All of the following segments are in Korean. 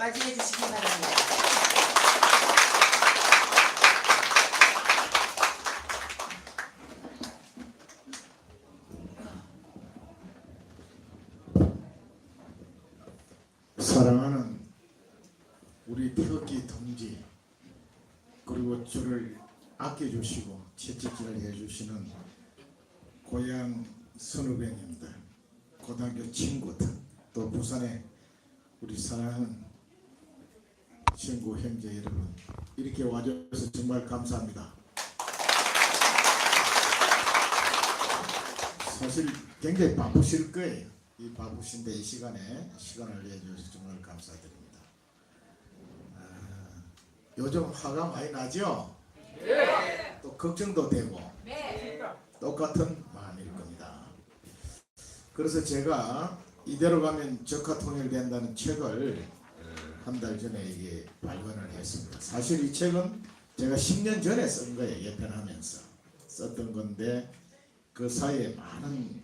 맞이해 주시기 바랍니다. 사랑하는 우리 태극기 동지, 그리고 저를 아껴주시고 채찍질을 해주시는 고향 선후배님들, 고등학교 친구들, 또 부산에 우리 사랑하는 친구 형제 여러분, 이렇게 와줘서 정말 감사합니다. 사실 굉장히 바쁘실 거예요. 이 바쁘신데 이 시간에 시간을 내주셔서 정말 감사드립니다. 요즘 화가 많이 나죠? 네. 또 걱정도 되고 네. 똑같은 마음일 겁니다. 그래서 제가 이대로 가면 적화 통일된다는 책을 한 달 전에 이게 발간을 했습니다. 사실 이 책은 제가 10년 전에 쓴 거예요. 예편하면서 썼던 건데 그 사이에 많은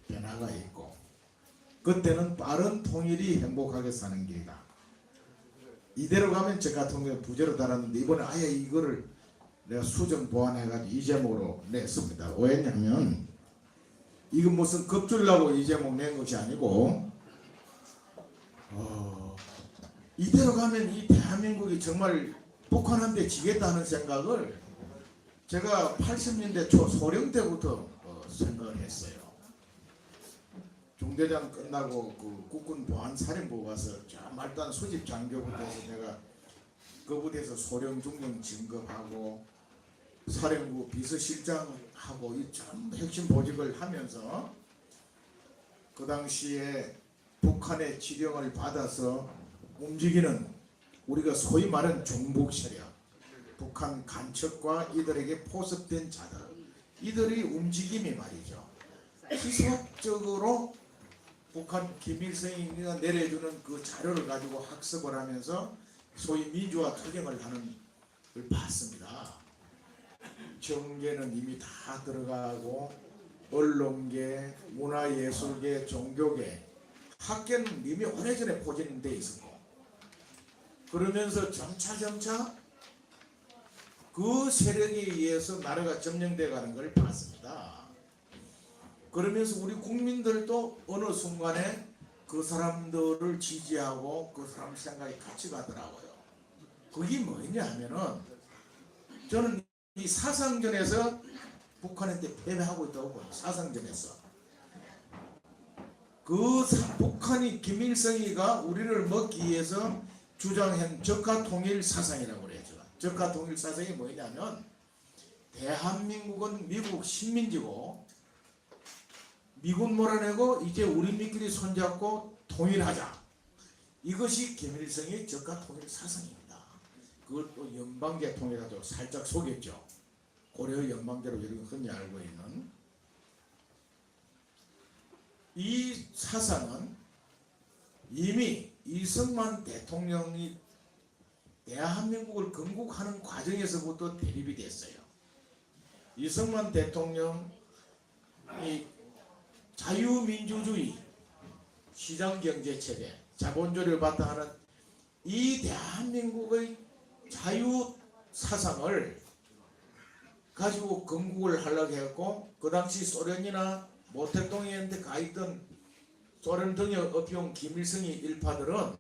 변화가 있고, 그때는 빠른 통일이 행복하게 사는 길이다. 이대로 가면 적화 통일 부제로 달았는데 이번에 아예 이거를 내가 수정 보완해가지고 이 제목으로 냈습니다. 왜냐면 이건 무슨 겁주려고 이 제목 낸 것이 아니고 이대로 가면 이 대한민국이 정말 북한한테 지겠다는 생각을 제가 80년대 초 소령 때부터 생각을 했어요. 중대장 끝나고 그 국군 보안사령부 가서 저 말단 수집 장교부대에서 내가 그 부대에서 소령 중령 진급하고 사령부 비서실장하고 이 전부 핵심 보직을 하면서 그 당시에 북한의 지령을 받아서 움직이는 우리가 소위 말하는 종북 세력, 북한 간첩과 이들에게 포섭된 자들, 이들이 움직임이 말이죠. 지속적으로 북한 김일성이가 내려주는 그 자료를 가지고 학습을 하면서 소위 민주화 투쟁을 하는 걸 봤습니다. 정계는 이미 다 들어가고 언론계, 문화예술계, 종교계, 학계는 이미 오래전에 포진돼 있었고, 그러면서 점차 그 세력에 의해서 나라가 점령돼 가는 걸 봤습니다. 그러면서 우리 국민들도 어느 순간에 그 사람들을 지지하고 그 사람 생각이 같이 가더라고요. 그게 뭐냐 하면은 저는 이 사상전에서 북한한테 패배하고 있다고 봐요. 사상전에서 북한이 김일성이가 우리를 먹기 위해서 주장한 적화통일 사상이라고 그래요. 적화통일 사상이 뭐냐면 대한민국은 미국 식민지고 미군 몰아내고 이제 우리끼리 손잡고 통일하자. 이것이 김일성의 적화통일 사상입니다. 그것도 연방제 통일하자고 살짝 속였죠. 고려 연방제로 여러분 흔히 알고 있는 이 사상은 이미 이승만 대통령이 대한민국을 건국하는 과정에서부터 대립이 됐어요. 이승만 대통령이 자유민주주의 시장경제체제 자본주의를 바탕하는 이 대한민국의 자유사상을 가지고 건국을 하려고 했고, 그 당시 소련이나 모택동해한테 가있던 소련 등에 업혀온 김일성이 일파들은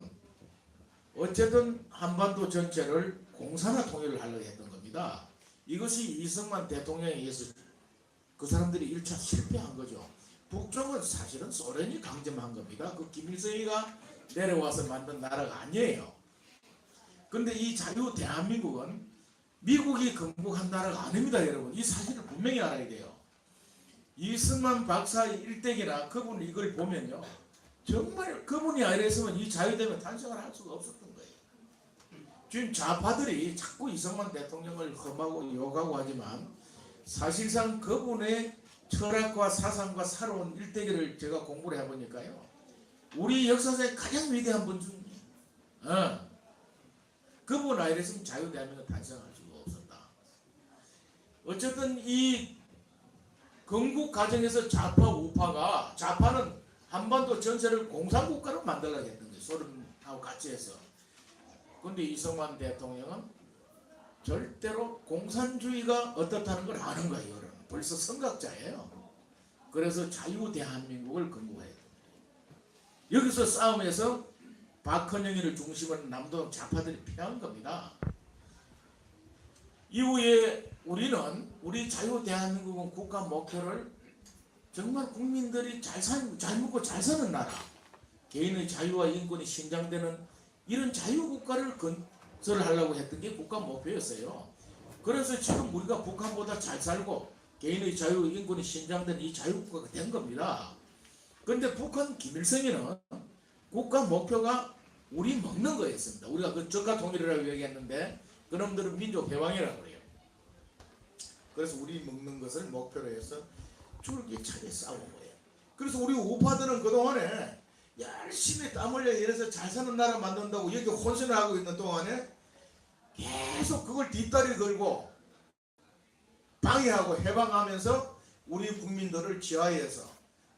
어쨌든 한반도 전체를 공산화 통일을 하려고 했던 겁니다. 이것이 이승만 대통령에 의해서 그 사람들이 1차 실패한 거죠. 북쪽은 사실은 소련이 강점한 겁니다. 그 김일성이가 내려와서 만든 나라가 아니에요. 근데 이 자유 대한민국은 미국이 건국한 나라가 아닙니다. 여러분, 이 사실을 분명히 알아야 돼요. 이승만 박사의 일대기나 그분 이걸 보면요, 정말 그분이 아니랬으면 이 자유대면 탄생을 할 수가 없었던 거예요. 지금 좌파들이 자꾸 이승만 대통령을 험하고 욕하고 하지만 사실상 그분의 철학과 사상과 살아온 일대기를 제가 공부를 해보니까요, 우리 역사상의 가장 위대한 분 중이에요. 그분 아니랬으면 자유대한민국은 탄생할 수가 없었다. 어쨌든 이 건국 과정에서 좌파 우파가, 좌파는 한반도 전체를 공산국가로 만들려고 했던 거예요. 소련 하고 같이 해서. 근데 이승만 대통령은 절대로 공산주의가 어떻다는 걸 아는 거예요. 벌써 선각자예요. 그래서 자유 대한민국을 건국해요. 여기서 싸움에서 박헌영이를 중심으로 남도 좌파들이 패한 겁니다. 이후에 우리는 우리 자유 대한민국은 국가 목표를 정말 국민들이 잘 먹고 잘 사는 나라, 개인의 자유와 인권이 신장되는 이런 자유국가를 건설하려고 했던 게 국가 목표였어요. 그래서 지금 우리가 북한보다 잘 살고 개인의 자유, 인권이 신장된 이 자유국가가 된 겁니다. 그런데 북한 김일성이는 국가 목표가 우리 먹는 거였습니다. 우리가 그 저가 통일이라고 얘기했는데 그놈들은 민족 해방이라고 그래요. 그래서 우리 먹는 것을 목표로 해서 줄기차게 싸운 거예요. 그래서 우리 우파들은 그동안에 열심히 땀 흘려 이래서 잘 사는 나라 만든다고 여기 혼선을 하고 있는 동안에 계속 그걸 뒷다리 걸고 방해하고 해방하면서 우리 국민들을 지하에서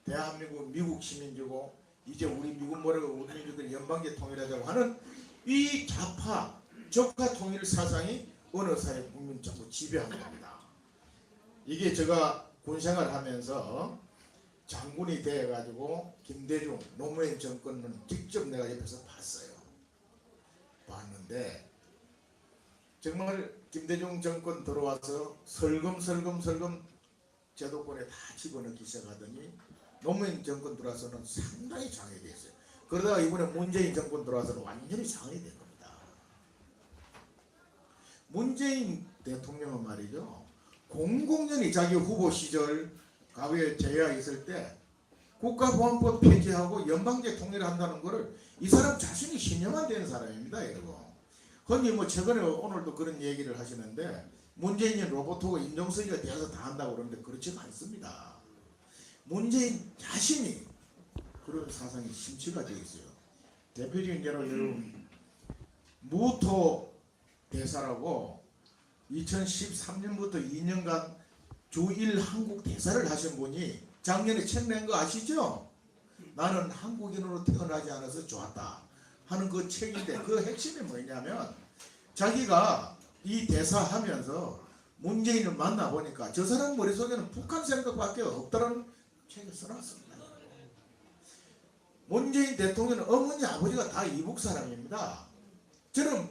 대한민국 미국 시민이고 이제 우리 미국 모르고 우리 민족들이 연방제 통일하자고 하는 이 좌파 적화 통일 사상이 어느 사회 국민 전부 지배한 겁니다. 이게 제가 군생활 하면서 장군이 돼가지고 김대중 노무현 정권은 직접 내가 옆에서 봤어요. 봤는데 정말 김대중 정권 들어와서 설금설금 제도권에 다 집어넣기 시작하더니 노무현 정권 들어와서는 상당히 장애됐어요. 그러다가 이번에 문재인 정권 들어와서는 완전히 장애된 겁니다. 문재인 대통령은 말이죠. 00년이 자기 후보 시절 과거에 제야 있을 때 국가보안법 폐지하고 연방제 통일을 한다는 것을 이 사람 자신이 신념만 되는 사람입니다. 여러분. 흔히 뭐 최근에 오늘도 그런 얘기를 하시는데 문재인이 로봇하고 임종석이가 되어서 다 한다고 그러는데 그렇지가 않습니다. 문재인 자신이 그런 사상이 심취가 되어 있어요. 대표적인 예로 여러분 무토 대사라고 2013년부터 2년간 주1 한국 대사를 하신 분이 작년에 책 낸 거 아시죠? 나는 한국인으로 태어나지 않아서 좋았다 하는 그 책인데 그 핵심이 뭐냐면 자기가 이 대사 하면서 문재인을 만나보니까 저 사람 머릿속에는 북한 생각밖에 없다는 책을 써놨습니다. 문재인 대통령은 어머니 아버지가 다 이북 사람입니다. 저는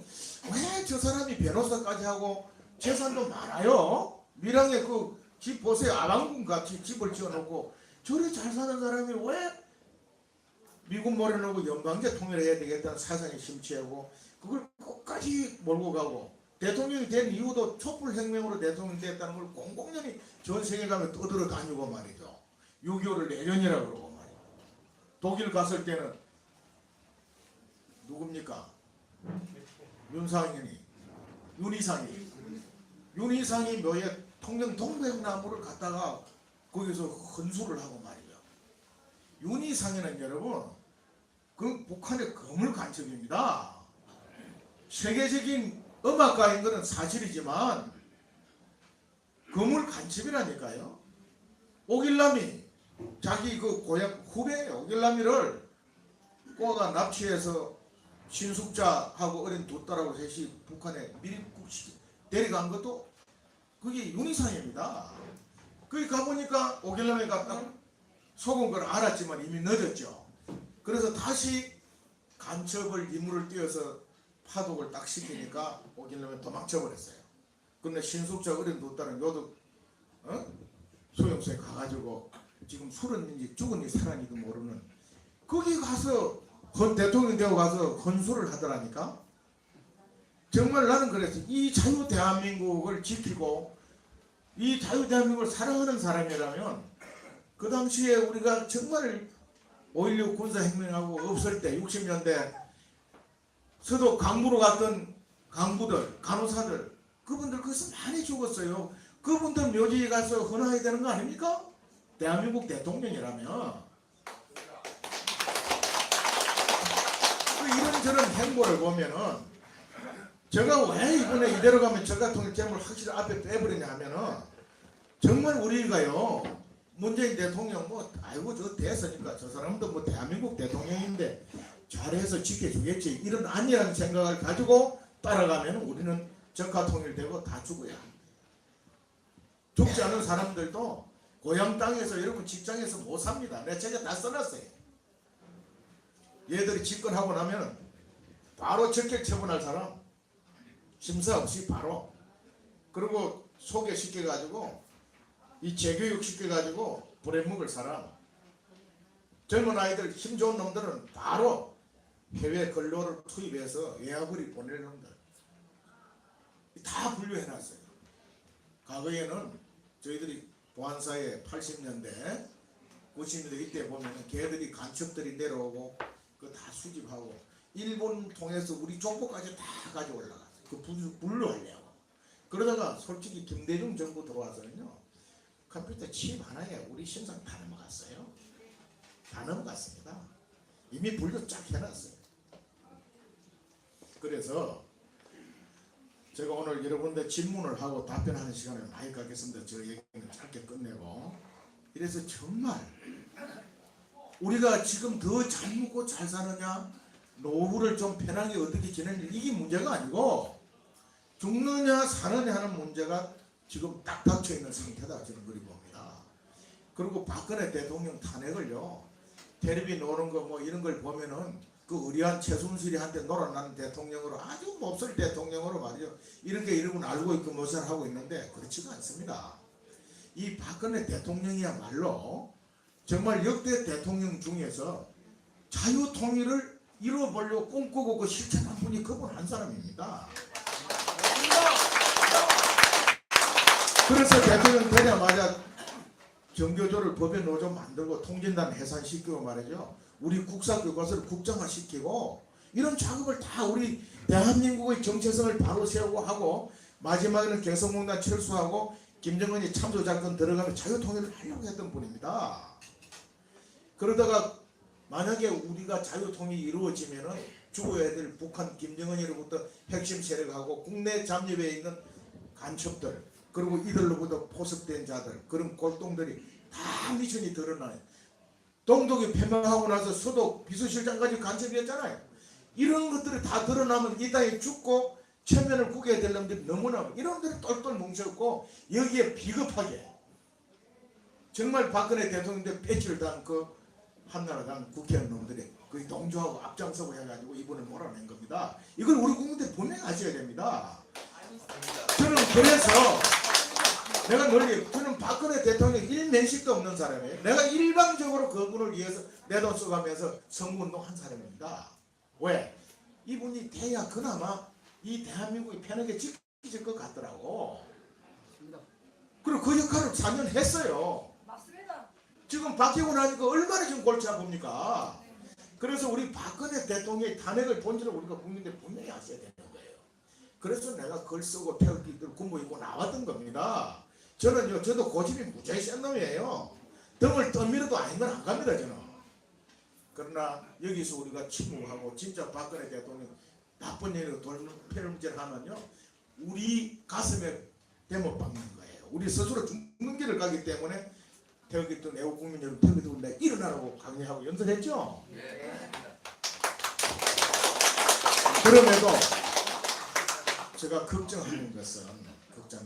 왜 저 사람이 변호사까지 하고 재산도 많아요. 밀양에 그 집 보세요. 아방궁 같이 집을 지어놓고 저리 잘 사는 사람이 왜 미국 모려놓고 연방제 통일해야 되겠다는 사상에 심취하고 그걸 끝까지 몰고 가고 대통령이 된 이유도 촛불혁명으로 대통령이 됐다는 걸 00년이 전 세계 가면 떠들어 다니고 말이죠. 6.25를 내년이라고 그러고 말이죠. 독일 갔을 때는 누굽니까? 윤희상이 묘에 통영 동백나무를 갖다가 거기서 헌수를 하고 말이죠. 윤희상에는 여러분 그 북한의 거물 간첩입니다. 세계적인 음악가인 것은 사실이지만 거물 간첩이라니까요. 오길남이 자기 그 고향 후배 오길남이를 꼬아가 납치해서 신숙자하고 어린 두 딸하고 셋이 북한에 밀국 데려간 것도 그게 윤희상입니다. 거기 가보니까 오길남이가 딱 속은 걸 알았지만 이미 늦었죠. 그래서 다시 간첩을 임무를 띄워서 파독을 딱 시키니까 오길남이 도망쳐버렸어요. 근데 신숙자 어린 두 딸은 요도 소용소에 가가지고 지금 술은인지 죽은지 살았는지도 모르는 거기 가서 대통령이 되어 가서 헌수를 하더라니까. 정말 나는 그래서 이 자유 대한민국을 지키고 이 자유 대한민국을 사랑하는 사람이라면 그 당시에 우리가 정말 5.16 군사혁명하고 없을 때 60년대 서도 강부로 갔던 강부들 간호사들 그분들 거기서 많이 죽었어요. 그분들 묘지에 가서 헌화해야 되는 거 아닙니까? 대한민국 대통령이라면 이런저런 행보를 보면은 제가 왜 이번에 이대로 가면 저 같은 점을 확실히 앞에 빼버리냐 하면은 정말 우리가요 문재인 대통령 뭐 아이고 저 됐으니까 저 사람도 뭐 대한민국 대통령인데 잘해서 지켜주겠지. 이런 안일한 생각을 가지고 따라가면 우리는 적화 통일되고 다 죽어야 합니다. 죽지 않은 사람들도 고향 땅에서 여러분 직장에서 못 삽니다. 내가 제가 다 써놨어요. 얘들이 집권하고 나면 바로 적격 처분할 사람, 심사 없이 바로, 그리고 소개시켜가지고 이 재교육 시켜가지고 부려먹을 사람, 젊은 아이들 힘 좋은 놈들은 바로 해외 근로를 투입해서 외화벌이 보낼 놈들 다 분류해놨어요. 과거에는 저희들이 보안사에 80년대 90년대 이때 보면 걔들이 간첩들이 내려오고 그 다 수집하고 일본 통해서 우리 족보까지 다 가져 올라갔어요. 그 분류하려고. 그러다가 솔직히 김대중 정부 들어와서는요, 컴퓨터 칩 하나에 우리 신상 다 넘어갔어요. 다 넘어갔습니다. 이미 분류 쫙 해놨어요. 그래서 제가 오늘 여러분들 질문을 하고 답변하는 시간을 많이 갖겠습니다. 저 얘기는 짧게 끝내고. 이래서 정말 우리가 지금 더 잘 먹고 잘 사느냐, 노후를 좀 편하게 어떻게 지내느냐, 이게 문제가 아니고 죽느냐 사느냐 하는 문제가 지금 딱 닥쳐 있는 상태다, 저는 그리 봅니다. 그리고 박근혜 대통령 탄핵을요, 텔레비 노는 거 뭐 이런 걸 보면은 그 의리한 최순실이한테 놀아나는 대통령으로, 아주 몹쓸 대통령으로 말이죠. 이런 게 이러면 알고 있고 무엇을 하고 있는데 그렇지가 않습니다. 이 박근혜 대통령이야말로 정말 역대 대통령 중에서 자유통일을 이뤄보려고 꿈꾸고 그 실천한 분이 그분 한 사람입니다. 그래서 대통령 되자마자 정교조를 법에 노조 만들고 통진단 해산시키고 말이죠. 우리 국사교과서를 국정화시키고 이런 작업을 다 우리 대한민국의 정체성을 바로 세우고 하고, 마지막에는 개성공단 철수하고 김정은이 참소작전 들어가면 자유통일을 하려고 했던 분입니다. 그러다가 만약에 우리가 자유통일이 이루어지면은 죽어야 될 북한 김정은이로부터 핵심 세력하고 국내 잠입에 있는 간첩들, 그리고 이들로부터 포섭된 자들, 그런 골동들이 다 미천이 드러나요. 동독이 패망하고 나서 서독 비서실장까지 간첩이었잖아요. 이런 것들이 다 드러나면 이 땅에 죽고 체면을 구겨야 될 놈들이 너무나 이런 놈들이 똘똘 뭉쳤고, 여기에 비겁하게 정말 박근혜 대통령 때 배치를 당한 그 한나라당 국회의원 놈들이 거의 동조하고 앞장서고 해가지고 이분을 몰아낸 겁니다. 이걸 우리 국민들이 분명히 아셔야 됩니다. 저는 그래서 내가 널리, 저는 박근혜 대통령 일면식도 없는 사람이에요. 내가 일방적으로 그분을 위해서 내 돈 써가면서 선거운동 한 사람입니다. 왜? 이분이 돼야 그나마 이 대한민국이 편하게 지켜질 것 같더라고. 그리고 그 역할을 4년 했어요. 맞습니다. 지금 바뀌고 나니까 얼마나 지금 골치 아픕니까? 그래서 우리 박근혜 대통령의 탄핵을 본질을 우리가 국민들 분명히 아셔야 되는 거예요. 그래서 내가 글 쓰고 태극기들 군복 입고 나왔던 겁니다. 저는요, 저도 고집이 무지하게 센 놈이에요. 등을 떠밀어도 아닌 건 안 갑니다, 저는. 그러나 여기서 우리가 침묵하고 진짜 박근혜 대통령 나쁜 일이고 돌문패를 하면요, 우리 가슴에 대못 박는 거예요. 우리 스스로 죽는 길을 가기 때문에 태극기 뜬 애국 국민 여러분, 태극기 들고 내가 일어나라고 강요하고 연설했죠. 그럼에도 제가 걱정하는 것은,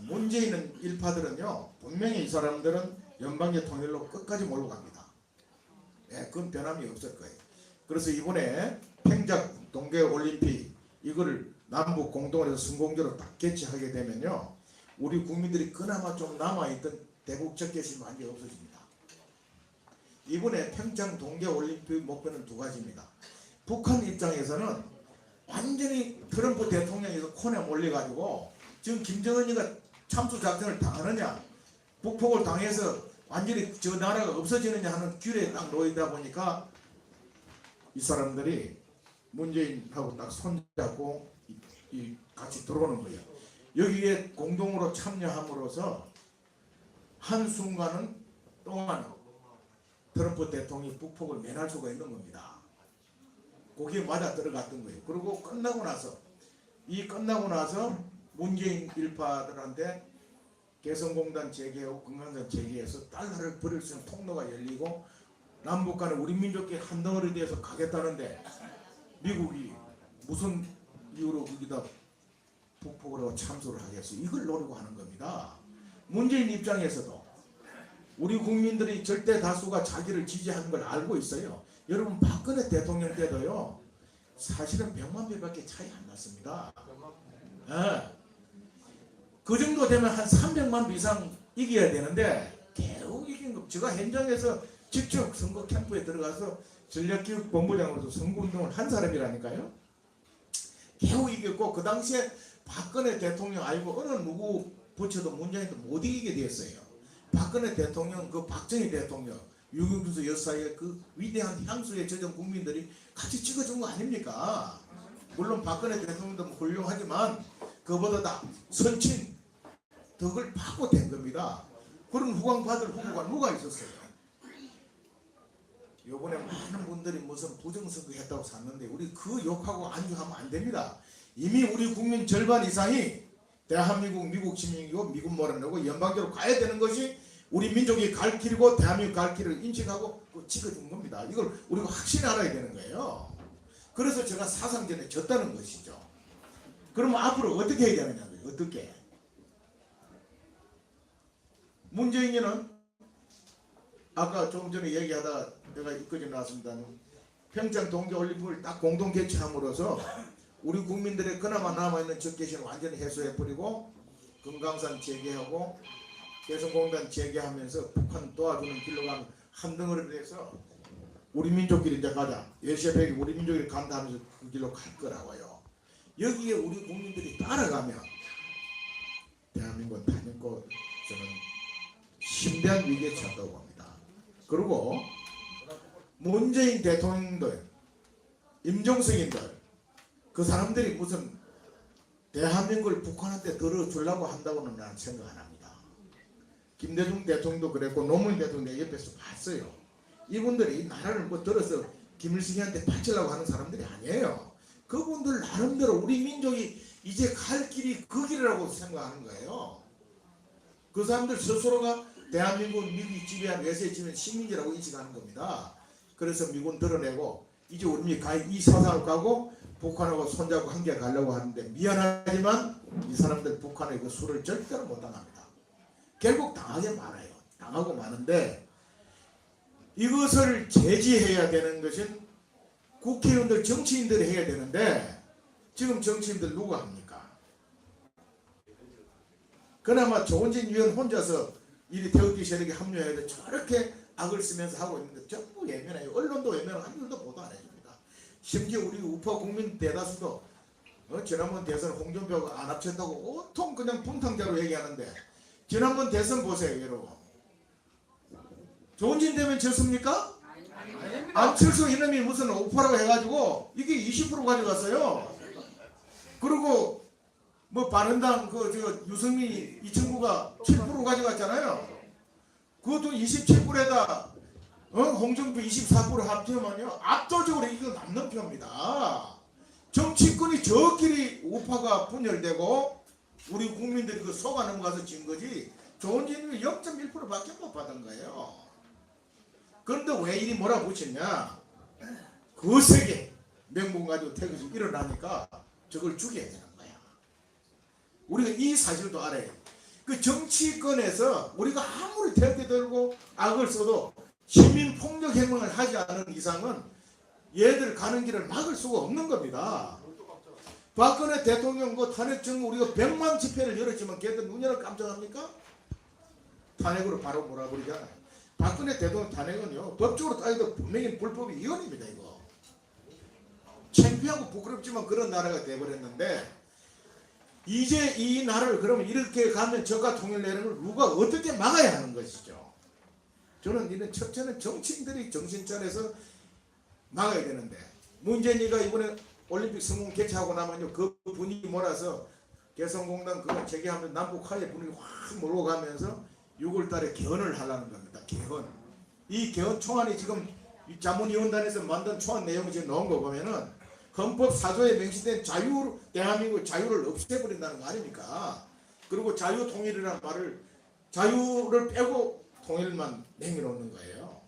문재인 일파들은요, 분명히 이 사람들은 연방제 통일로 끝까지 몰고 갑니다. 네, 그건 변함이 없을 거예요. 그래서 이번에 평작 동계올림픽 이거를 남북 공동으로 해서 성공적으로 딱 개최하게 되면요, 우리 국민들이 그나마 좀 남아있던 대북 적개심이 완전히 없어집니다. 이번에 평창 동계올림픽 목표는 두 가지입니다. 북한 입장에서는 완전히 트럼프 대통령에서 콘에 몰려가지고 지금 김정은이가 참수작전을 당하느냐, 북폭을 당해서 완전히 저 나라가 없어지느냐 하는 귤에 딱 놓이다 보니까 이 사람들이 문재인하고 딱 손잡고 같이 들어오는 거예요. 여기에 공동으로 참여함으로써 한순간은 동안 트럼프 대통령이 북폭을 면할 수가 있는 겁니다. 거기에 맞아 들어갔던 거예요. 그리고 끝나고 나서 문재인 일파들한테 개성공단 재개하고 금강산 재개해서 달러를 버릴 수 있는 통로가 열리고 남북 간에 우리 민족끼리 한 덩어리 돼서 가겠다는데 미국이 무슨 이유로 거기다 북폭을 하고 참수를 하겠어? 이걸 노리고 하는 겁니다. 문재인 입장에서도 우리 국민들이 절대 다수가 자기를 지지하는 걸 알고 있어요. 여러분 박근혜 대통령 때도요 사실은 100만 표밖에 차이 안 났습니다. 네. 그 정도 되면 한 300만 표 이상 이겨야 되는데 겨우 이긴 거. 제가 현장에서 직접 선거 캠프에 들어가서 전략기획본부장으로서 선거운동을 한 사람이라니까요. 겨우 이겼고 그 당시에 박근혜 대통령 아니고 어느 누구 붙여도 문재인도 못 이기게 됐어요. 박근혜 대통령, 그 박정희 대통령, 유경수 여사의 그 위대한 향수에 젖은 국민들이 같이 찍어준 거 아닙니까? 물론 박근혜 대통령도 훌륭하지만 그보다 다 선친 덕을 받고 된 겁니다. 그런 후광 받을 후보가 누가 있었어요? 요번에 많은 분들이 무슨 부정선거 했다고 샀는데 우리 그 욕하고 안주하면 안 됩니다. 이미 우리 국민 절반 이상이 대한민국 미국 시민이고 미국 모르고 연방적으로 가야 되는 것이 우리 민족이 갈 길이고 대한민국 갈 길을 인식하고 찍어준 겁니다. 이걸 우리가 확실히 알아야 되는 거예요. 그래서 제가 사상전에 졌다는 것이죠. 그러면 앞으로 어떻게 해야 되느냐고요. 어떻게? 문재인이는 아까 조금 전에 얘기하다 내가 이끌어 나왔습니다. 평창 동계올림픽을 딱 공동 개최함으로써 우리 국민들의 그나마 남아있는 적개심을 완전히 해소해버리고 금강산 재개하고 개성공단 재개하면서 북한 도와주는 길로 간 한 덩어리를 해서 우리 민족끼리 이제 가자. 예시백이 우리 민족끼리 간다 하면서 그 길로 갈 거라고요. 여기에 우리 국민들이 따라가면 대한민국은 단연코 저는 심대한 위기에 처한다고 봅니다. 그리고 문재인 대통령들, 임종석인들 그 사람들이 무슨 대한민국을 북한한테 들어주려고 한다고는 나는 생각 안 합니다. 김대중 대통령도 그랬고 노무현 대통령 옆에서 봤어요. 이분들이 나라를 뭐 들어서 김일성한테 바치려고 하는 사람들이 아니에요. 그분들 나름대로 우리 민족이 이제 갈 길이 그 길이라고 생각하는 거예요. 그 사람들 스스로가 대한민국 미국이 지배한 외세에 지배한 식민지라고 인식하는 겁니다. 그래서 미군 드러내고 이제 우리 이 사상을 가고 북한하고 손잡고 함께 가려고 하는데 미안하지만 이 사람들 북한의 그 수를 절대로 못 당합니다. 결국 당하게 많아요. 당하고 마는데 이것을 제지해야 되는 것은 국회의원들 정치인들이 해야 되는데 지금 정치인들 누가 합니까? 그나마 조원진 위원 혼자서 이리 태극기 세력에 합류해야 저렇게 악을 쓰면서 하고 있는데 전부 예민해요. 언론도 예민하고 한줄도 보도 안 해줍니다. 심지어 우리 우파 국민 대다수도 지난번 대선 홍준표가 안 합쳤다고 온통 그냥 분탕자로 얘기하는데 지난번 대선 보세요 여러분. 조원진 되면 졌습니까? 안철수 이놈이 무슨 우파라고 해가지고 이게 20% 가져갔어요. 그리고 뭐 바른당 저 유승민 이 친구가 7% 가져갔잖아요. 그것도 27%에다 홍준표 24% 합치면요 압도적으로 이거 남는 표입니다. 정치권이 저끼리 우파가 분열되고 우리 국민들이 그 속아 넘어가서 진 거지 조원진이 0.1%밖에 못 받은 거예요. 그런데 왜 이리 몰아붙였냐? 거세게 명분 가지고 태극이 일어나니까 저걸 죽여야 되는 거야. 우리가 이 사실도 알아요. 그 정치권에서 우리가 아무리 태극기 들고 악을 써도 시민폭력 행동을 하지 않은 이상은 얘들 가는 길을 막을 수가 없는 겁니다. 박근혜 대통령 그 탄핵 정부 우리가 100만 집회를 열었지만 걔들 눈여를 깜짝합니까? 탄핵으로 바로 몰아버리잖아요. 박근혜 대통령 탄핵은요 법적으로 따지도 분명히 불법 위헌입니다. 이거 창피하고 부끄럽지만 그런 나라가 돼버렸는데 이제 이 나라를 그러면 이렇게 가면 저가 통일되는 걸 누가 어떻게 막아야 하는 것이죠. 저는 이런 첫째는 정치인들이 정신 차려서 막아야 되는데 문재인이가 이번에 올림픽 성공 개최하고 나면요 그 분위기 몰아서 개성공단 그거 재개하면 남북한의 분위기 확 몰고 가면서 6월달에 개헌을 하려는 겁니다. 개헌. 이 개헌 초안이 지금 자문위원단에서 만든 초안 내용이 지금 나온 거 보면은 헌법 4조에 명시된 자유 대한민국 자유를 없애버린다는 거 아닙니까? 그리고 자유통일이라는 말을 자유를 빼고 통일만 내밀어놓는 거예요.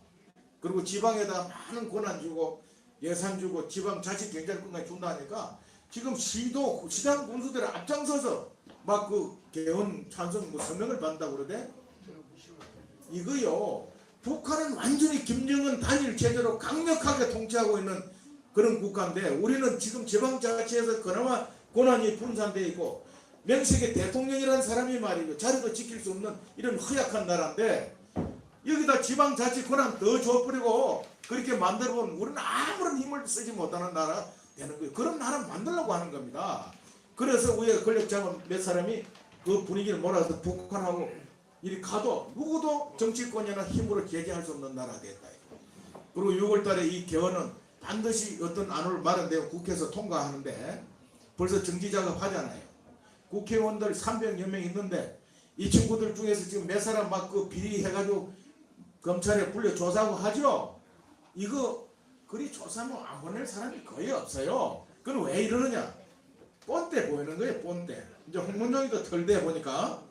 그리고 지방에다 많은 권한 주고 예산 주고 지방자치경찰권까지 준다니까 지금 시도 시장 군수들이 앞장서서 막 그 개헌 찬성 뭐 서명을 받는다고 그러대. 이거요, 북한은 완전히 김정은 단일 체제로 강력하게 통치하고 있는 그런 국가인데 우리는 지금 지방자치에서 그나마 권한이 분산되어 있고 명색의 대통령이라는 사람이 말이죠, 자리도 지킬 수 없는 이런 허약한 나라인데 여기다 지방자치 권한 더 줘버리고 그렇게 만들어보면 우리는 아무런 힘을 쓰지 못하는 나라 되는 거예요. 그런 나라 만들려고 하는 겁니다. 그래서 우리가 권력자만 몇 사람이 그 분위기를 몰아서 북한하고 이리 가도 누구도 정치권이나 힘으로 제재할 수 없는 나라가 됐다. 그리고 6월달에 이 개헌은 반드시 어떤 안을 마련되어 국회에서 통과하는데 벌써 정지작업 하잖아요. 국회의원들 300여 명 있는데 이 친구들 중에서 지금 몇 사람 막 그 비리해가지고 검찰에 불려 조사하고 하죠. 이거 그리 조사하면 안 보낼 사람이 거의 없어요. 그건 왜 이러느냐? 뻔때 보이는 거예요. 뻔때. 이제 홍문종이도 털대 보니까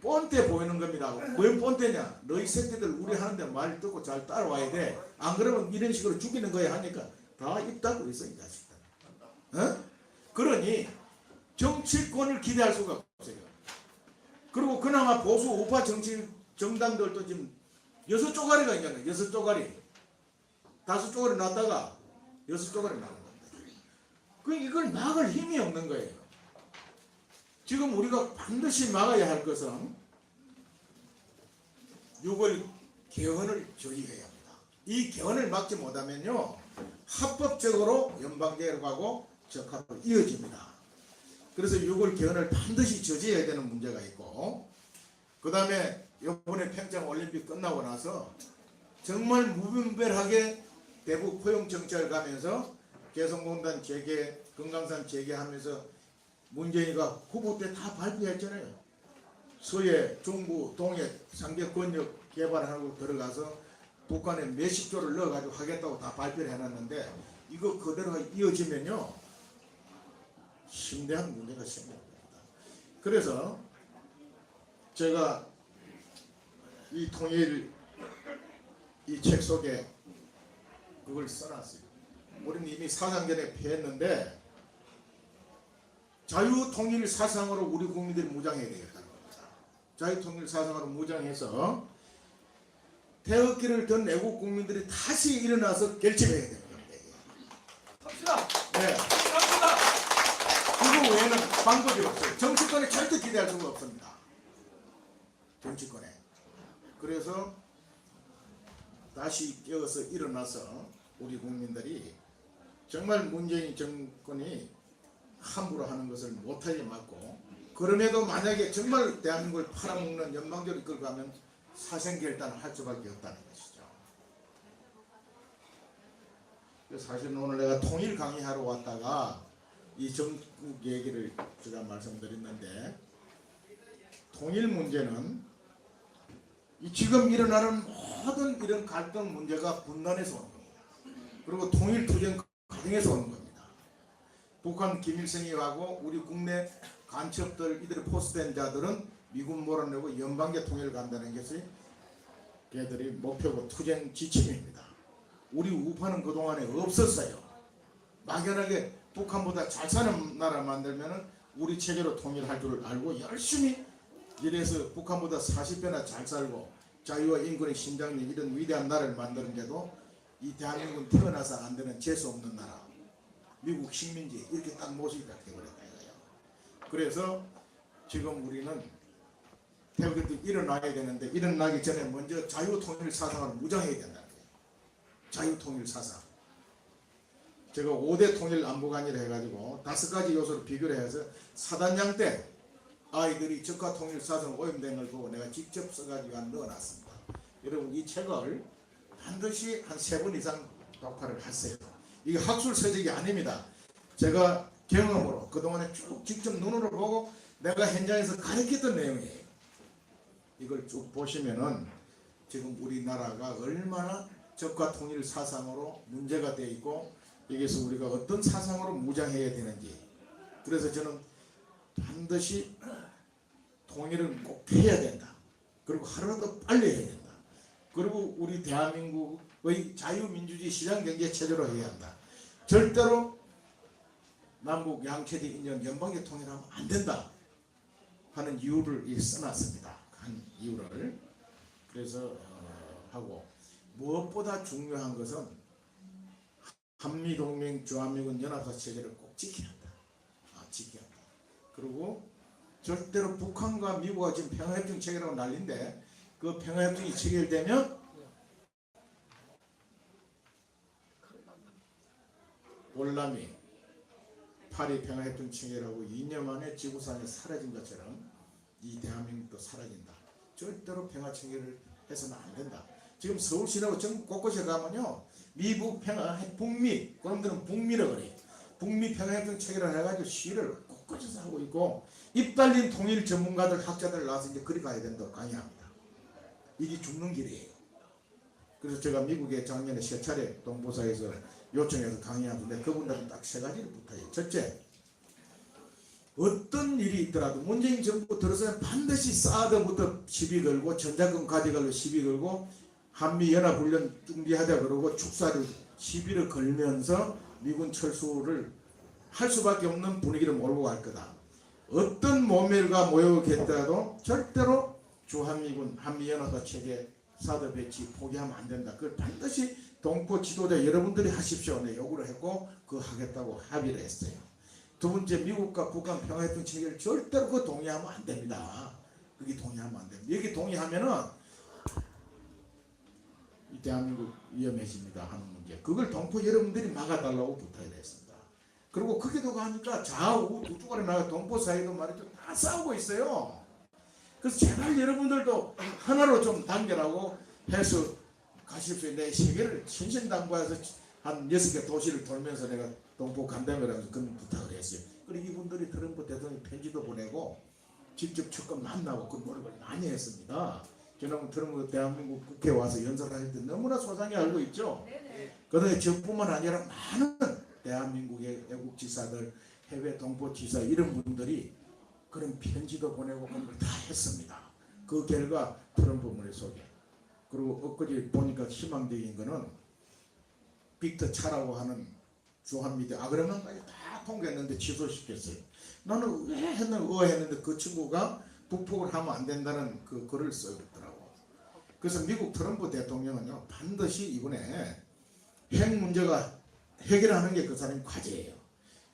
뻔때 보이는 겁니다. 왜 뻔때냐? 너희 새끼들 우리 하는데 말 듣고 잘 따라와야 돼. 안 그러면 이런 식으로 죽이는 거야 하니까 다 입 닫고 있어 이 자식들. 어? 그러니 정치권을 기대할 수가 없어요. 그리고 그나마 보수 우파 정당들도 지금 6쪼가리가 있잖아요. 6쪼가리. 5쪼가리 났다가 6쪼가리 나는 겁니다. 그 이걸 막을 힘이 없는 거예요. 지금 우리가 반드시 막아야 할 것은 6월 개헌을 저지해야 합니다. 이 개헌을 막지 못하면요 합법적으로 연방개혁하고 적합으로 이어집니다. 그래서 6월 개헌을 반드시 저지해야 되는 문제가 있고, 그 다음에 이번에 평창올림픽 끝나고 나서 정말 무분별하게 대북 포용 정책을 가면서 개성공단 재개, 금강산 재개하면서 문재인이가 후보 때 다 발표했잖아요. 서해, 중부, 동해 상계 권역 개발하고 들어가서 북한에 몇십 조를 넣어가지고 하겠다고 다 발표를 해놨는데 이거 그대로 이어지면요 심대한 문제가 생깁니다. 그래서 제가 이 통일 이 책 속에 그걸 써놨어요. 우리는 이미 사상전에 패했는데 자유통일 사상으로 우리 국민들이 무장해야 되겠다는 겁니다. 자유통일 사상으로 무장해서 태극기를 든 애국 국민들이 다시 일어나서 결집해야 되는 겁니다. 합시다. 네. 합시다. 그거 외에는 방법이 없어요. 정치권에 절대 기대할 수가 없습니다. 정치권에. 그래서 다시 깨어서 일어나서 우리 국민들이 정말 문재인 정권이 함부로 하는 것을 못하게 막고, 그럼에도 만약에 정말 대한민국을 팔아먹는 연방적으로 이끌고 가면 사생결단을 할 수밖에 없다는 것이죠. 사실 오늘 내가 통일 강의하러 왔다가 이 전국 얘기를 제가 말씀드렸는데, 통일 문제는 이 지금 일어나는 모든 이런 갈등 문제가 분단에서 오는 겁니다. 그리고 통일 투쟁 과정에서 오는 겁니다. 북한 김일성이 하고 우리 국내 간첩들, 이들이 포스된 자들은 미군 몰아내고 연방계 통일을 간다는 것이 걔들이 목표고 투쟁 지침입니다. 우리 우파는 그동안에 없었어요. 막연하게 북한보다 잘 사는 나라 만들면 우리 체제로 통일할 줄 알고 열심히 이래서 북한보다 40배나 잘 살고 자유와 인권의 심장인 이런 위대한 나라를 만드는데도 이 대한민국은 태어나서 안 되는 재수 없는 나라, 미국 식민지 이렇게 딱 모습이 다 되어버렸다 이거예요. 그래서 지금 우리는 태극기도 일어나야 되는데 일어나기 전에 먼저 자유통일 사상을 무장해야 된다는 거예요. 자유통일 사상. 제가 5대 통일 안보관리를 해가지고 5가지 요소를 비교를 해서 사단장 때 아이들이 적화통일 사상 오염된 걸 보고 내가 직접 써가지고 넣어놨습니다. 여러분 이 책을 반드시 한 3번 이상 독파를 하세요. 이게 학술 서적이 아닙니다. 제가 경험으로 그동안에 쭉 직접 눈으로 보고 내가 현장에서 가르쳤던 내용이에요. 이걸 쭉 보시면은 지금 우리나라가 얼마나 적화통일 사상으로 문제가 되어 있고 여기서 우리가 어떤 사상으로 무장해야 되는지, 그래서 저는 반드시 통일은 꼭 해야 된다. 그리고 하루라도 빨리 해야 된다. 그리고 우리 대한민국은 자유민주주의 시장경제 체제로 해야 한다. 절대로 남북 양체제 인연 연방제 통일하면 안 된다 하는 이유를 써놨습니다. 한 이유를. 그래서 하고 무엇보다 중요한 것은 한미동맹 주한미군 연합사 체제를 꼭 지켜야 한다. 지켜야 한다. 그리고 절대로 북한과 미국과 지금 평화협정 체결하고 난리인데 그 평화협정이 체결되면 월남이 파리 평화협정 체결하고 2년 만에 지구상에 사라진 것처럼 이 대한민국도 사라진다. 절대로 평화 체결을 해서는 안 된다. 지금 서울시라고 전국 곳곳에 가면요, 미국 평화 북미, 그놈들은 북미라고 그래요. 북미 평화협정 체결을 해가지고 시위를 곳곳에서 하고 있고, 입 달린 통일 전문가들 학자들 나와서 이제 그리 가야 된다고 강의합니다. 이게 죽는 길이에요. 그래서 제가 미국에 작년에 3차례 동부사에서 요청해서 강의하는데 그분들은 딱 3가지를 부탁해요. 첫째, 어떤 일이 있더라도 문재인 정부 들어서면 반드시 사드부터 시비 걸고 전자금 가져가려고 시비 걸고 한미연합훈련 준비하자 그러고 축사를 시비를 걸면서 미군 철수를 할 수밖에 없는 분위기를 몰고 갈 거다. 어떤 모멸과 모욕을 했더라도 절대로 주한미군 한미연합사 체계 사드 배치 포기하면 안 된다. 그걸 반드시 동포 지도자 여러분들이 하십시오. 네, 요구를 했고 그거 하겠다고 합의를 했어요. 두 번째, 미국과 북한 평화협정 체계를 절대로 그거 동의하면 안 됩니다. 그게 동의하면 안 됩니다. 여기 동의하면은 이 대한민국 위험해집니다 하는 문제. 그걸 동포 여러분들이 막아달라고 부탁을 했습니다. 그리고 거기도 가니까 좌우 두 주간에 나가 동포 사이도 말이죠, 다 싸우고 있어요. 그래서 제발 여러분들도 하나로 좀 단결하고 해서 가십시오. 내 세계를 신신당부해서 한 6개 도시를 돌면서 내가 동포 간담회라면서 그런 부탁을 했어요. 그리고 이분들이 트럼프 대통령 편지도 보내고 직접 측근 만나고 그 노력을 많이 했습니다. 저는 트럼프 대한민국 국회에 와서 연설할 때 너무나 소상히 알고 있죠. 그런데 저뿐만 아니라 많은 대한민국의 애국지사들, 해외 동포지사 이런 분들이 그런 편지도 보내고 그런 걸 다 했습니다. 그 결과 트럼프 머릿속에. 그리고 엊그제 보니까 희망적인 거는 빅터 차라고 하는 주한미대 그러면까지 다 통과했는데 취소시켰어요. 나는 왜 했는데 그 친구가 북폭을 하면 안 된다는 그 글을 써있더라고. 그래서 미국 트럼프 대통령은요, 반드시 이번에 핵 문제가 해결하는 게 그 사람의 과제예요.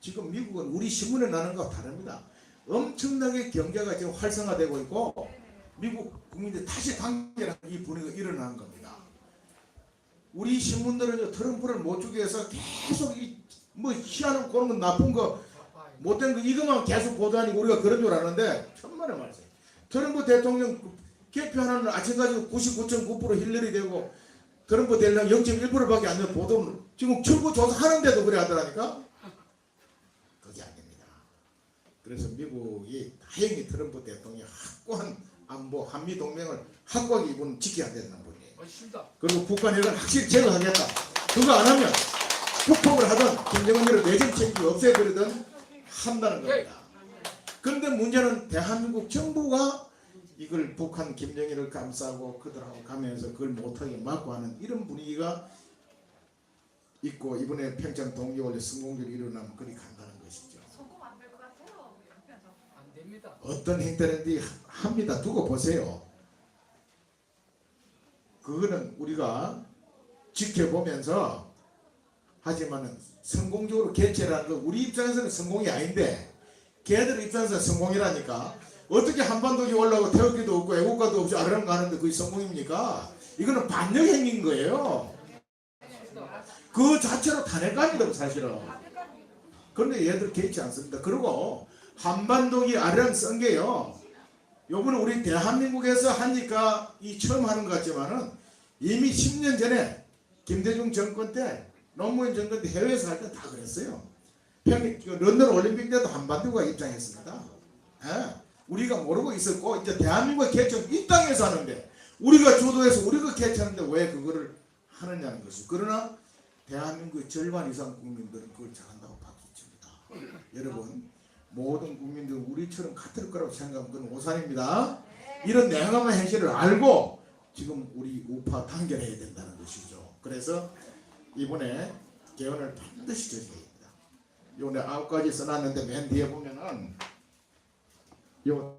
지금 미국은 우리 신문에 나는 것과 다릅니다. 엄청나게 경제가 지금 활성화되고 있고 미국 국민들이 다시 단결하는 이 분위기가 일어나는 겁니다. 우리 신문들은 트럼프를 못 주기 위해서 계속 뭐 희한한 그런 거 나쁜 거 못된 거 이것만 계속 보도하니까 우리가 그런 줄 아는데 천만의 말씀. 트럼프 대통령 개표하는 아침까지 99.9% 힐러리 되고 트럼프 되려면 0.1%밖에 안 되는 보도는 지금 출구 조사하는데도 그래 하더라니까. 그게 아닙니다. 그래서 미국이 다행히 트럼프 대통령이 확고한 안보 한미 동맹을 확고하게 이분 지켜야 되는 분이에요. 그리고 북한 핵을 확실히 제거하겠다. 그거 안 하면 북폭을 하든 김정은이를 내정 책임을 없애버리든 한다는 겁니다. 그런데 문제는 대한민국 정부가 이걸 북한 김정일을 감싸고 그들하고 가면서 그걸 못하게 막고 하는 이런 분위기가 있고 이번에 평창 동계올림 성공적으로 일어나면 그리 간다는 것이죠. 성공 안 될 것 같아요. 안 됩니다. 어떤 행태인지 합니다. 두고 보세요. 그거는 우리가 지켜보면서 하지만은 성공적으로 개최라는 거 우리 입장에서는 성공이 아닌데 걔들 입장에서 성공이라니까. 어떻게 한반도에 올라오고 태극기도 없고 애국가도 없이 아르랑 가는데 그게 성공입니까? 이거는 반역행위인 거예요. 그 자체로 탄핵감이다 사실은. 그런데 얘들 개의치 않습니다. 그리고 한반도기 아르랑 쓴 게요, 요번에 우리 대한민국에서 하니까 이 처음 하는 것 같지만은 이미 10년 전에 김대중 정권 때 노무현 정권 때 해외에서 할 때 다 그랬어요. 런던 올림픽 때도 한반도가 입장했습니다. 예. 우리가 모르고 있었고 이제 대한민국의 개척 이 땅에서 하는데 우리가 주도해서 우리가 개최하는데 왜 그거를 하느냐는 것이. 그러나 대한민국의 절반 이상 국민들은 그걸 잘한다고 박수칩니다. 여러분 모든 국민들 우리처럼 같을 거라고 생각하면 그건 오산입니다. 이런 냉엄한 현실을 알고 지금 우리 우파 단결해야 된다는 것이죠. 그래서 이번에 개헌을 반드시 저지해야 됩니다. 요번에 9가지 써놨는데 맨 뒤에 보면은 요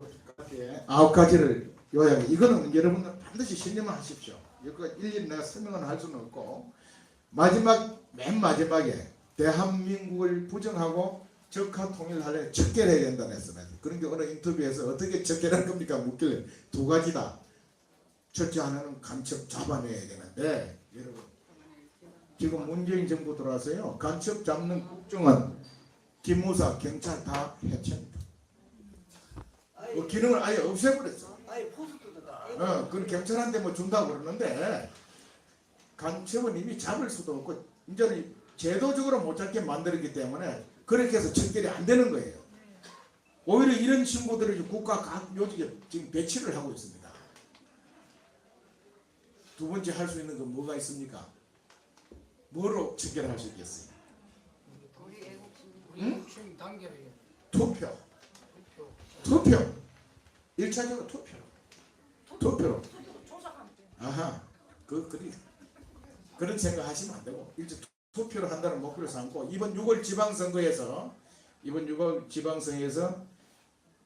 9가지를 요약해. 이거는 여러분들 반드시 신념을 하십시오. 이거 일일이 내가 설명을 할 수는 없고 맨 마지막에 대한민국을 부정하고 적화 통일하려 척결해야 된다는 했습니다. 그런 게 어느 인터뷰에서 어떻게 척결할 겁니까? 묻길래 2가지다. 첫째 하나는 간첩 잡아내야 되는데 여러분 지금 문재인 정부 들어와서요. 간첩 잡는 국정원, 기무사, 경찰 다 해체합니다. 그 기능을 아예 없애버렸어. 아예 포스트다. 그건 경찰한테 뭐 준다고 그러는데 간첩은 이미 잡을 수도 없고 이제는 제도적으로 못 잡게 만들었기 때문에 그렇게 해서 척결이 안 되는 거예요. 오히려 이런 친구들을 국가 각 요직에 지금 배치를 하고 있습니다. 두 번째 할 수 있는 건 뭐가 있습니까? 뭐로 척결할 수 있겠어요? 애국심 단결이에요. 투표. 1차적으로 투표로. 아하. 그런 생각 하시면 안 되고 일찍 투표를 한다는 목표를 삼고 이번 6월 지방선거에서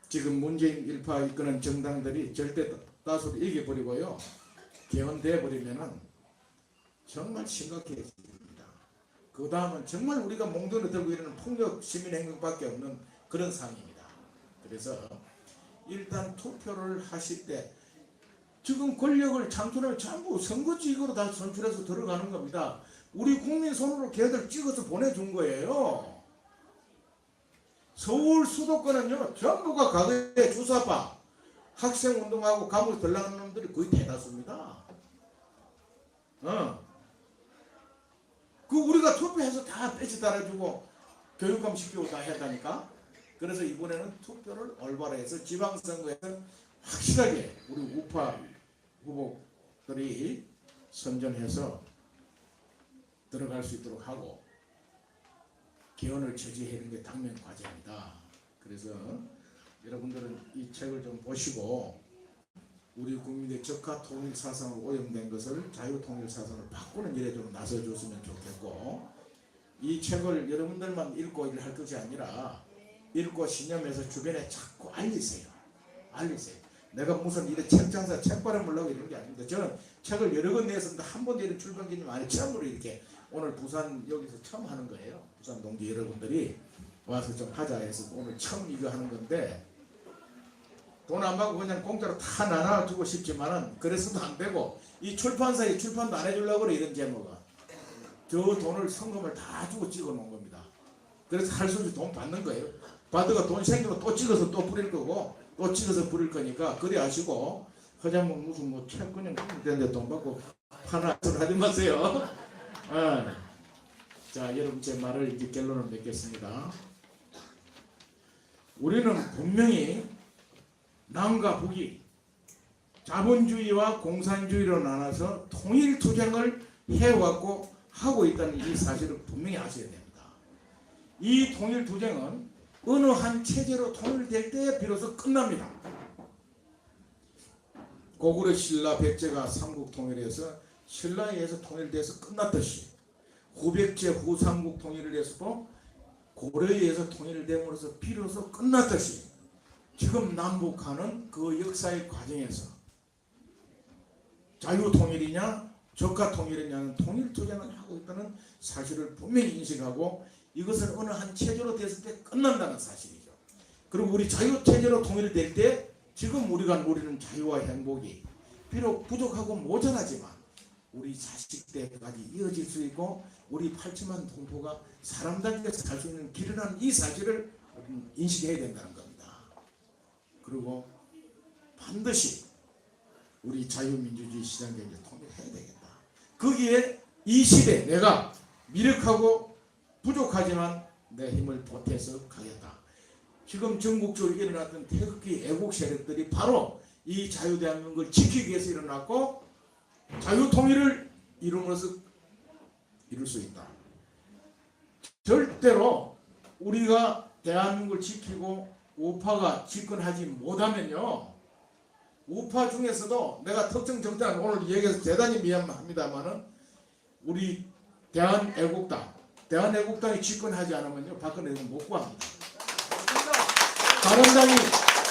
지금 문재인 일파 이끄는 정당들이 절대 다수를 이겨버리고요. 개헌돼 버리면은 정말 심각해집니다. 그 다음은 정말 우리가 몽둥이를 들고 이러는 폭력 시민행동밖에 없는 그런 상황입니다. 그래서 일단 투표를 하실 때 지금 권력을 장소를 전부 선거지구로 다 선출해서 들어가는 겁니다. 우리 국민 손으로 걔들 찍어서 보내준 거예요. 서울 수도권은요 전부가 과거에 주사파 학생운동하고 감옥에 들어가는 놈들이 거의 대다수입니다. 그 우리가 투표해서 다 배치 달아주고 교육감 시키고 다 했다니까. 그래서 이번에는 투표를 올바로 해서 지방선거에서 확실하게 우리 우파 후보들이 선전해서 들어갈 수 있도록 하고 개헌을 저지하는 게 당면 과제입니다. 그래서 여러분들은 이 책을 좀 보시고 우리 국민의 적화 통일 사상으로 오염된 것을 자유 통일 사상으로 바꾸는 일에 좀 나서줬으면 좋겠고 이 책을 여러분들만 읽고 일할 것이 아니라 읽고 신념해서 주변에 자꾸 알리세요. 내가 무슨 이런 책장사 책바람 물라고 이런 게 아닙니다. 저는 책을 여러 권 냈습니다. 한 번도 이런 출판 기념 안에 처음으로 이렇게 오늘 부산 여기서 처음 하는 거예요. 부산 동지 여러분들이 와서 좀 하자 해서 오늘 처음 이거 하는 건데 돈 안 받고 그냥 공짜로 다 나눠주고 싶지만은 그래서도 안 되고 이 출판사에 출판도 안 해주려고 그래. 이런 제목은 저 돈을 성금을 다 주고 찍어 놓은 겁니다. 그래서 할 수 없이 돈 받는 거예요. 받다가 돈 생기면 또 찍어서 또 뿌릴 거고 또 찍어서 뿌릴 거니까 그래 아시고 하자면 무슨 뭐 책 그냥 되는데 돈 받고 하나 하지 마세요. 자 여러분 제 말을 이제 결론을 맺겠습니다. 우리는 분명히 남과 북이 자본주의와 공산주의로 나눠서 통일투쟁을 해왔고 하고 있다는 이 사실을 분명히 아셔야 됩니다. 이 통일투쟁은 어느 한 체제로 통일될 때 비로소 끝납니다. 고구려 신라 백제가 삼국 통일해서 신라에 의해서 통일돼서 끝났듯이 후백제 후 삼국 통일을 해서도 고려에 의해서 통일됨으로써 비로소 끝났듯이 지금 남북한은 그 역사의 과정에서 자유통일이냐 적화통일이냐는 통일투쟁을 하고 있다는 사실을 분명히 인식하고 이것은 어느 한 체제로 됐을 때 끝난다는 사실이죠. 그리고 우리 자유체제로 통일될 때 지금 우리가 누리는 자유와 행복이 비록 부족하고 모자라지만 우리 자식 때까지 이어질 수 있고 우리 8천만 동포가 사람답게 살 수 있는 길이라는 이 사실을 인식해야 된다는 겁니다. 그리고 반드시 우리 자유민주주의 시장경제 통일해야 되겠다. 거기에 이 시대 내가 미력하고 부족하지만 내 힘을 보태서 가겠다. 지금 전국적으로 일어났던 태극기 애국 세력들이 바로 이 자유대한민국을 지키기 위해서 일어났고 자유통일을 이룸으로써 이룰 수 있다. 절대로 우리가 대한민국을 지키고 우파가 집권하지 못하면요. 우파 중에서도 내가 특정 정당을 오늘 얘기해서 대단히 미안합니다만은 우리 대한애국당이 집권하지 않으면요 박근혜 대통령 못 구합니다. 다른당이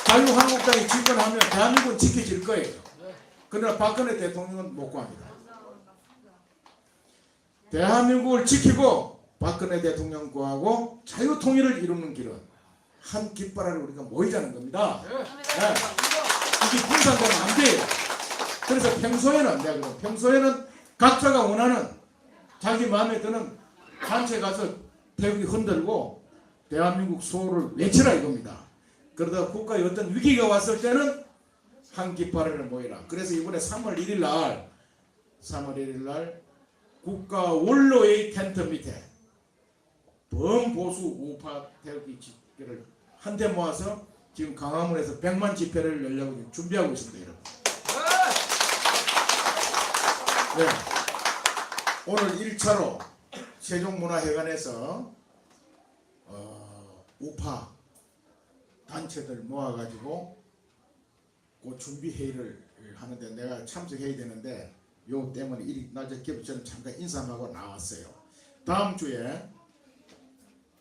자유한국당이 집권하면 대한민국은 지켜질 거예요. 그러나 박근혜 대통령은 못 구합니다. 대한민국을 지키고 박근혜 대통령 구하고 자유통일을 이루는 길은 한 깃발 아래 우리가 모이자는 겁니다. 네. 이게 분산되면 안 돼요. 그래서 평소에는 각자가 원하는 자기 마음에 드는 단체 가서 태극기 흔들고 대한민국 수호를 외치라 이겁니다. 그러다 국가에 어떤 위기가 왔을 때는 한 깃발 아래 모이라. 그래서 이번에 3월 1일 날 국가 원로의 텐트 밑에 범보수 우파 태극기 집회를 한데 모아서 지금 강화문에서 100만 집회를 열려고 준비하고 있습니다, 여러분. 네. 오늘 1차로 세종문화회관에서 우파 단체들 모아가지고 그 준비 회의를 하는데 내가 참석해야 되는데 요 때문에 이 날짜 기업 저는 잠깐 인사하고 나왔어요. 다음 주에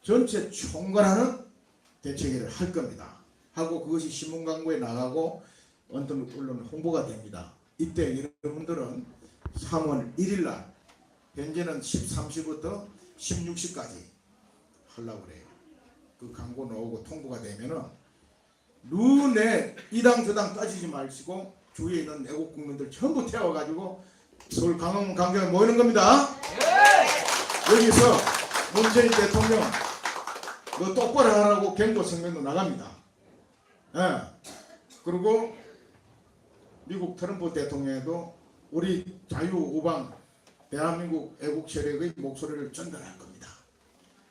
전체 총괄하는 대책회의를 할 겁니다. 하고 그것이 신문 광고에 나가고 언론 홍보가 됩니다. 이때 여러분들은 3월 1일 날 현재는 13시부터 16시까지 하려고 그래요. 그 광고 나오고 통보가 되면은 눈에 이당 저당 따지지 마시고 주위에 있는 애국 국민들 전부 태워가지고 서울 강화문 광장에 모이는 겁니다. 여기서 문재인 대통령 너 똑바로 하라고 경고 성명도 나갑니다. 예. 그리고 미국 트럼프 대통령에도 우리 자유우방 대한민국 애국 세력의 목소리를 전달할 겁니다.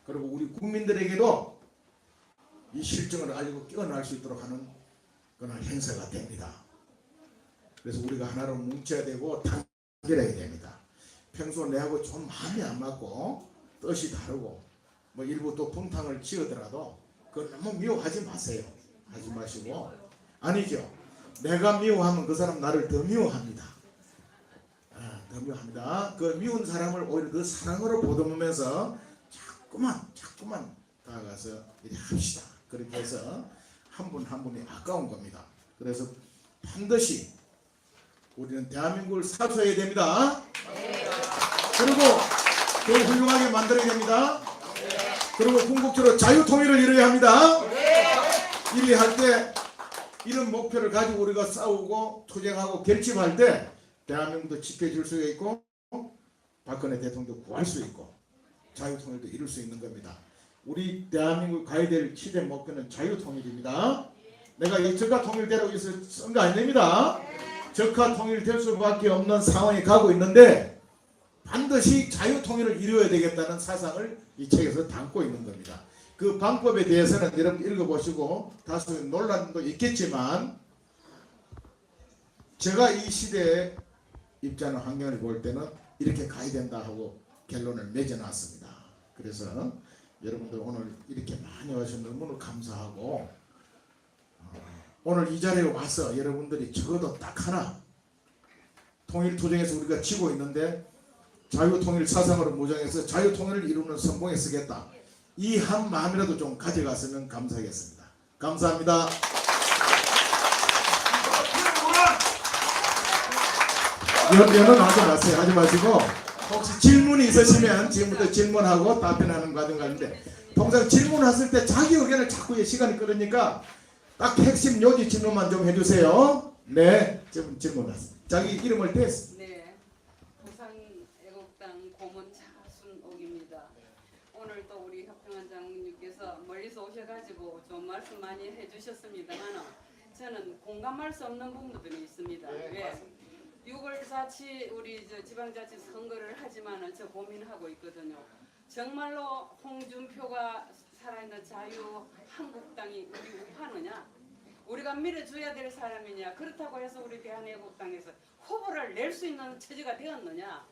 그리고 우리 국민들에게도 이 실정을 알고 깨어날 수 있도록 하는 그런 행사가 됩니다. 그래서 우리가 하나로 뭉쳐야 되고 단결해야 됩니다. 평소 내하고 좀 마음이 안 맞고 뜻이 다르고 뭐 일부 또 분탕을 지으더라도 그걸 너무 미워하지 마세요. 하지 마시고 아니죠. 내가 미워하면 그 사람 나를 더 미워합니다. 더 미워합니다. 그 미운 사람을 오히려 그 사랑으로 보듬으면서 자꾸만 다가가서 이렇게 합시다. 그렇게 해서 한 분 한 분이 아까운 겁니다. 그래서 반드시 우리는 대한민국을 사수해야 됩니다. 그리고 더 훌륭하게 만들어야 됩니다. 그리고 궁극적으로 자유통일을 이루어야 합니다. 이리 할 때 이런 목표를 가지고 우리가 싸우고 투쟁하고 결집할 때 대한민국도 지켜질 수 있고 박근혜 대통령도 구할 수 있고 자유통일도 이룰 수 있는 겁니다. 우리 대한민국 가야 될 시대 목표는 자유통일입니다. 내가 이 적화 통일되라고 해서 쓴 거 아닙니다. 적화 통일될 수밖에 없는 상황에 가고 있는데 반드시 자유통일을 이루어야 되겠다는 사상을 이 책에서 담고 있는 겁니다. 그 방법에 대해서는 여러분 읽어보시고 다소 논란도 있겠지만 제가 이 시대에 입자는 환경을 볼 때는 이렇게 가야 된다 하고 결론을 맺어놨습니다. 그래서 여러분들 오늘 이렇게 많이 와주셔서 너무나 감사하고 오늘 이 자리에 와서 여러분들이 적어도 딱 하나 통일투쟁에서 우리가 지고 있는데 자유통일 사상으로 무장해서 자유통일을 이루는 선봉에 쓰겠다. 이 한 마음이라도 좀 가져갔으면 감사하겠습니다. 감사합니다. 연은 하지 마세요. 하지 마시고 혹시 질문이 있으시면 지금부터 질문하고 답변하는 과정 가는데 통상 질문하실 때 자기 의견을 자꾸 시간이 끌으니까 딱 핵심 요지 질문만 좀 해주세요. 네, 지금 질문하세요. 자기 이름을 댔습니다. 네, 부산애국당 고문 차순옥입니다. 오늘 또 우리 혁평한 장님께서 멀리서 오셔가지고 좀 말씀 많이 해주셨습니다만 저는 공감할 수 없는 부분들이 있습니다. 왜? 6월 4일 우리 지방자치 선거를 하지만은 저 고민하고 있거든요. 정말로 홍준표가 살아있는 자유한국당이 우리 우파느냐? 우리가 밀어줘야 될 사람이냐? 그렇다고 해서 우리 대한애국당에서 후보를 낼 수 있는 처지가 되었느냐?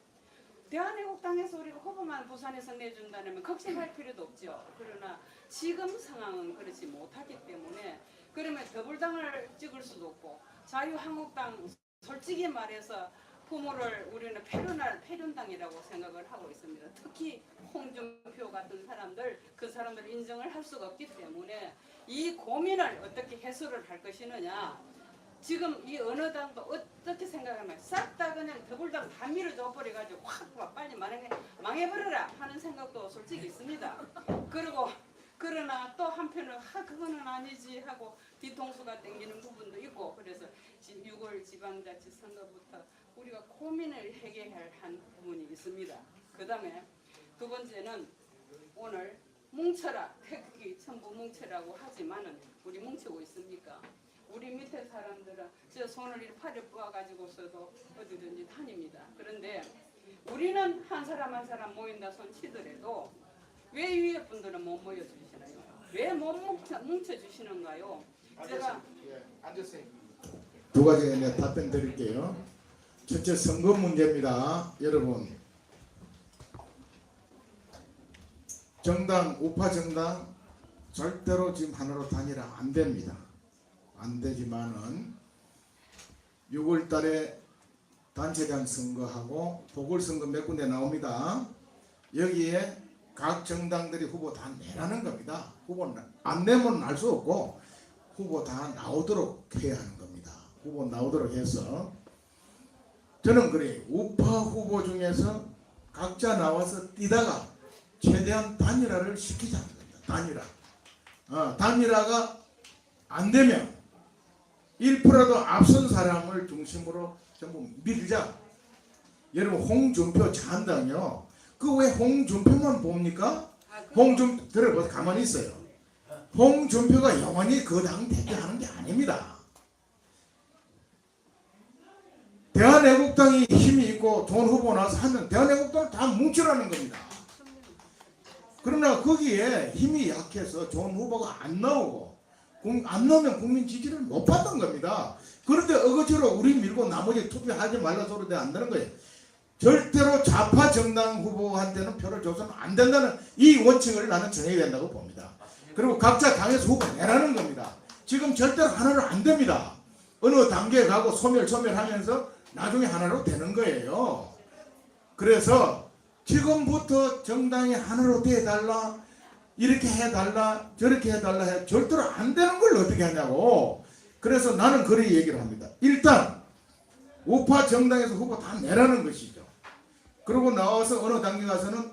대한애국당에서 우리가 후보만 부산에서 내준다면 걱정할 필요도 없죠. 그러나 지금 상황은 그렇지 못하기 때문에 그러면 더불당을 찍을 수도 없고 자유한국당 솔직히 말해서 부모를 우리는 패륜당이라고 생각을 하고 있습니다. 특히 홍준표 같은 사람들, 그 사람들 인정을 할 수가 없기 때문에 이 고민을 어떻게 해소를 할 것이느냐. 지금 이 어느 당도 어떻게 생각하면 싹 다 그냥 더블당 다 밀어줘 버려가지고 확 빨리 망해버려라 하는 생각도 솔직히 있습니다. 그리고 그러나 또 한편은 그거는 아니지 하고 뒤통수가 당기는 부분도 있고, 그래서 6월 지방자치선거부터 우리가 고민을 해결할 한 부분이 있습니다. 그 다음에 두 번째는 오늘 뭉쳐라, 태극기 전부 뭉쳐라고 하지만은 우리 뭉치고 있습니까? 우리 밑에 사람들은 저 손을 이렇게 팔에 뻗어가지고서도 어디든지 다닙니다. 그런데 우리는 한 사람 한 사람 모인다 손 치더라도 왜 위에 분들은 못 모여주시나요? 왜 못 뭉쳐주시는가요? 제가 앉으세요. 두 가지에 내가 답변 드릴게요. 첫째, 선거 문제입니다. 여러분, 정당, 우파 정당 절대로 지금 하나로 단일화 안 됩니다. 안 되지만은 6월 달에 단체장 선거하고 보궐선거 몇 군데 나옵니다. 여기에 각 정당들이 후보 다 내라는 겁니다. 후보 안 내면 알 수 없고 후보 다 나오도록 해야 하는 겁니다. 후보 나오도록 해서 저는 그래요. 우파 후보 중에서 각자 나와서 뛰다가 최대한 단일화를 시키자는 겁니다. 단일화. 단일화가 안 되면 1%도 앞선 사람을 중심으로 전부 밀자. 여러분, 홍준표 자한당요. 그 왜 홍준표만 봅니까? 홍준표 들어보세요. 가만히 있어요. 홍준표가 영원히 그 당 대표하는 게 아닙니다. 대한애국당이 힘이 있고 좋은 후보 나와서 하면 대한애국당을 다 뭉치라는 겁니다. 그러나 거기에 힘이 약해서 좋은 후보가 안 나오고 안 나오면 국민 지지를 못 받는 겁니다. 그런데 어거지로 우리 밀고 나머지 투표하지 말라 소리 안 되는 거예요. 절대로 좌파 정당 후보한테는 표를 줘서는 안 된다는 이 원칙을 나는 정해야 된다고 봅니다. 그리고 각자 당에서 후보 내라는 겁니다. 지금 절대로 하나로 안 됩니다. 어느 단계에 가고 소멸하면서 나중에 하나로 되는 거예요. 그래서 지금부터 정당이 하나로 돼달라, 이렇게 해달라, 저렇게 해달라 해 절대로 안 되는 걸 어떻게 하냐고. 그래서 나는 그렇게 얘기를 합니다. 일단 우파 정당에서 후보 다 내라는 것이죠. 그러고 나와서 어느 단계 가서는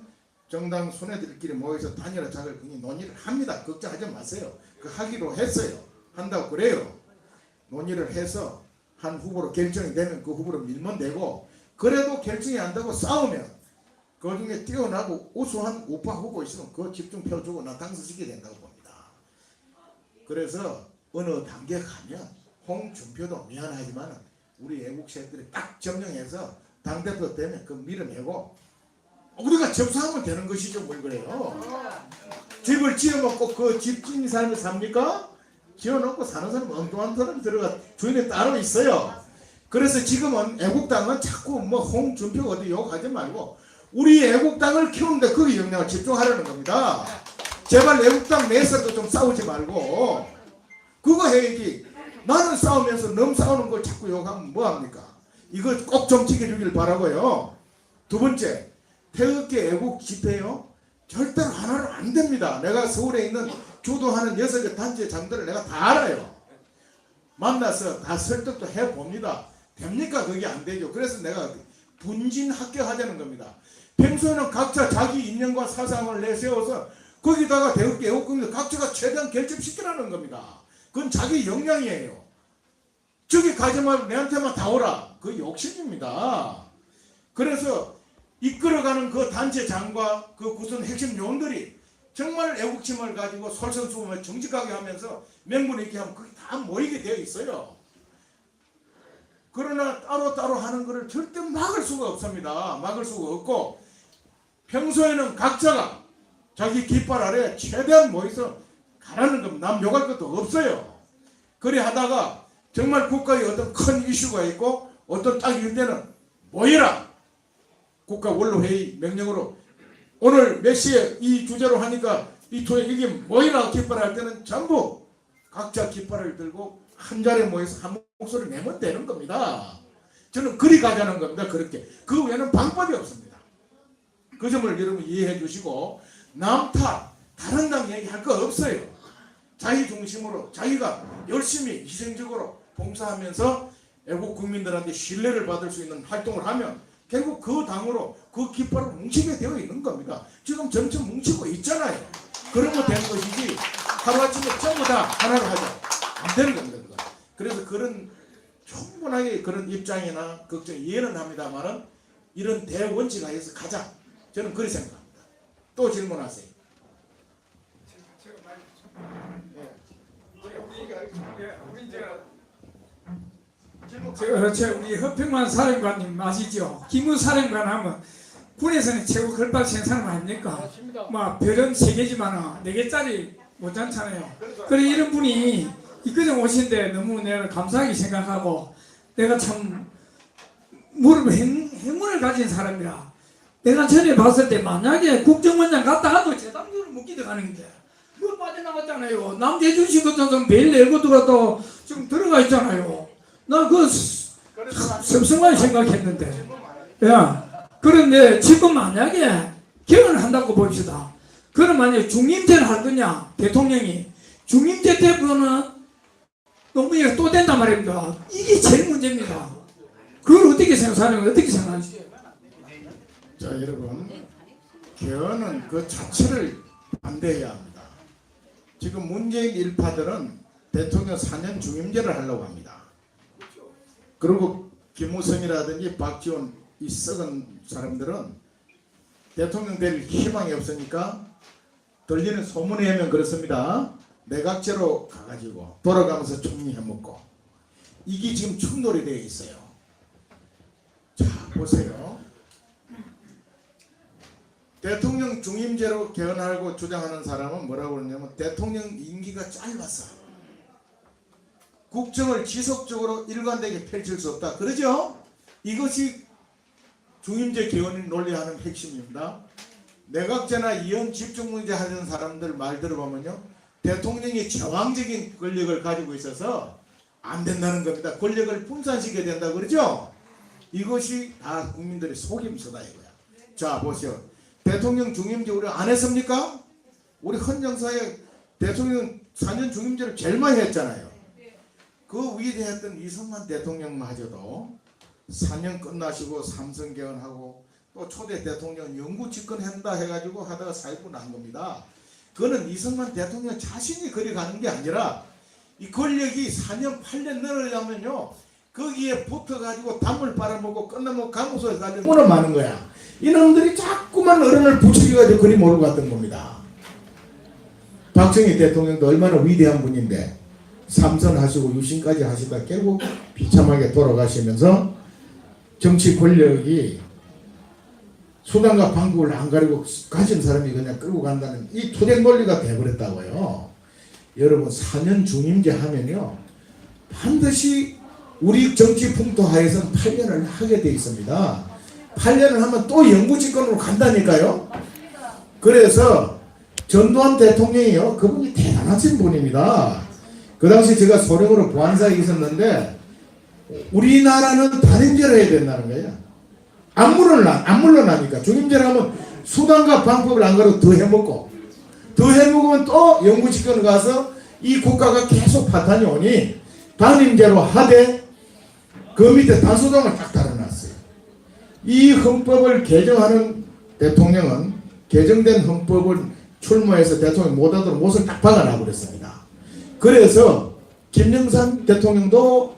정당 손해들끼리 모여서 단일화 작을 논의를 합니다. 걱정하지 마세요. 그 하기로 했어요. 한다고 그래요. 논의를 해서 한 후보로 결정이 되면 그 후보로 밀면 되고, 그래도 결정이 안 되고 싸우면 그 중에 뛰어나고 우수한 우파 후보 있으면 그 집중 펴주고 나 당선시켜야 된다고 봅니다. 그래서 어느 단계 가면 홍준표도 미안하지만 우리 애국세들이 딱 점령해서 당대표 되면 그 밀어내고 우리가 접수하면 되는 것이죠. 뭘 그래요. 집을 지어먹고 그 집 지은 사람이 삽니까? 지어놓고 사는 사람은 엉뚱한 사람이 들어가 주인이 따로 있어요. 그래서 지금은 애국당은 자꾸 뭐 홍준표 어디 욕하지 말고 우리 애국당을 키우는데 거기 영향을 집중하려는 겁니다. 제발 애국당 내에서도 좀 싸우지 말고 그거 해야지. 나는 싸우면서 너무 싸우는 걸 자꾸 욕하면 뭐합니까? 이거 꼭 좀 지켜주길 바라고요. 두 번째, 태극기 애국 집회요. 절대로 하나로 안 됩니다. 내가 서울에 있는 주도하는 6개 단체장들을 내가 다 알아요. 만나서 다 설득도 해봅니다. 됩니까? 그게 안 되죠. 그래서 내가 분진 합격하자는 겁니다. 평소에는 각자 자기 인연과 사상을 내세워서 거기다가 태극기 애국금을 각자가 최대한 결집시키라는 겁니다. 그건 자기 역량이에요. 저기 가지 말고 내한테만 다 오라. 그 욕심입니다. 그래서 이끌어가는 그 단체장과 그 구성 핵심 요원들이 정말 애국심을 가지고 솔선수범을 정직하게 하면서 명분 있게 하면 그게 다 모이게 되어 있어요. 그러나 따로따로 하는 것을 절대 막을 수가 없습니다. 막을 수가 없고 평소에는 각자가 자기 깃발 아래 최대한 모여서 가라는 겁니다. 남 욕할 것도 없어요. 그래 하다가 정말 국가에 어떤 큰 이슈가 있고 어떤 딱 이럴 때는 모여라. 국가 원로회의 명령으로 오늘 몇 시에 이 주제로 하니까 이 토요일 이게 모이라 깃발을 할 때는 전부 각자 깃발을 들고 한 자리에 모여서 한 목소리 내면 되는 겁니다. 저는 그리 가자는 겁니다. 그렇게. 그 외에는 방법이 없습니다. 그 점을 여러분 이해해 주시고 남 탓, 다른 당 얘기할 거 없어요. 자기 중심으로 자기가 열심히 희생적으로 봉사하면서 애국 국민들한테 신뢰를 받을 수 있는 활동을 하면 결국 그 당으로 그 깃발을 뭉치게 되어 있는 겁니다. 지금 점점 뭉치고 있잖아요. 그러면 되는 것이지 하루아침에 전부 다 하나로 하자. 안 되는 겁니다. 그거. 그래서 그런 충분하게 그런 입장이나 걱정 이해는 합니다만은 이런 대원칙 하에서 가자. 저는 그렇게 생각합니다. 또 질문하세요. 우리 허평만 사령관님 아시죠? 기무 사령관 하면 군에서는 최고 걸발 생산을 아닙니까? 뭐 별은 3개지만 4개짜리 못잖잖아요. 그래 이런 분이 이끌어 오신데 너무 내가 감사하게 생각하고 내가 참 행운을 가진 사람이라 내가 전에 봤을 때 만약에 국정원장 갔다 와도 재단주를 못 기대가는데 뭐 빠져나갔잖아요. 남 해주신 것처럼 매일 내고 들어갔다 지금 들어가 있잖아요. 나 그거 섭섭하게 생각했는데 야 그런데 지금 만약에 개헌을 한다고 봅시다. 그럼 만약에 중임제를 할 거냐 대통령이 중임제 때부터는 노무현이 또 된단 말입니다. 이게 제일 문제입니다. 그걸 어떻게 생각하는 어떻게 생각하시죠? 자 여러분 개헌은 그 자체를 반대해야 합니다. 지금 문재인 일파들은 대통령 4년 중임제를 하려고 합니다. 그리고 김무성이라든지 박지원 이 썩은 사람들은 대통령 될 희망이 없으니까 들리는 소문에 하면 그렇습니다. 내각제로 가가지고 돌아가면서 총리해먹고 이게 지금 충돌이 되어 있어요. 자 보세요. 대통령 중임제로 개헌하고 주장하는 사람은 뭐라고 그러냐면 대통령 임기가 짧아서 국정을 지속적으로 일관되게 펼칠 수 없다. 그러죠? 이것이 중임제 개헌을 논리하는 핵심입니다. 내각제나 이원 집중문제 하는 사람들 말 들어보면요. 대통령이 제왕적인 권력을 가지고 있어서 안 된다는 겁니다. 권력을 분산시켜야 된다 그러죠? 이것이 다 국민들의 속임수다 이거야. 자 보시오. 대통령 중임제 우리 안 했습니까? 우리 헌정사에 대통령 4년 중임제를 제일 많이 했잖아요. 그 위대했던 이승만 대통령마저도 4년 끝나시고 삼선 개헌하고 또 초대 대통령 영구 집권한다 해가지고 하다가 사입부 난 겁니다. 그거는 이승만 대통령 자신이 그리 가는 게 아니라 이 권력이 4년 8년 늘어나면요 거기에 붙어가지고 담을 빨아먹고 끝나면 감옥소에 가지고 오늘 많은 거야. 이놈들이 자꾸만 어른을 부추겨가지고 그리 몰고 갔던 겁니다. 박정희 대통령도 얼마나 위대한 분인데 삼선 하시고 유신까지 하시다 결국 비참하게 돌아가시면서 정치 권력이 수단과 방법을 안 가리고 가진 사람이 그냥 끌고 간다는 이 투쟁 논리가 돼버렸다고요. 여러분 4년 중임제 하면요 반드시 우리 정치 풍토 하에서는 8년을 하게 돼 있습니다. 8년을 하면 또 영구집권으로 간다니까요. 그래서 전두환 대통령이요 그분이 대단하신 분입니다. 그 당시 제가 소령으로 보안사에 있었는데 우리나라는 단임제를 해야 된다는 거예요. 안 물러나니까 중임제를 하면 수단과 방법을 안 가리고 더 해먹으면 또 영구집권을 가서 이 국가가 계속 파탄이 오니 단임제로 하되 그 밑에 단수당을 딱 달아놨어요. 이 헌법을 개정하는 대통령은 개정된 헌법을 출마해서 대통령 못하도록 못을 딱 박아놔버렸습니다. 그래서 김영삼 대통령도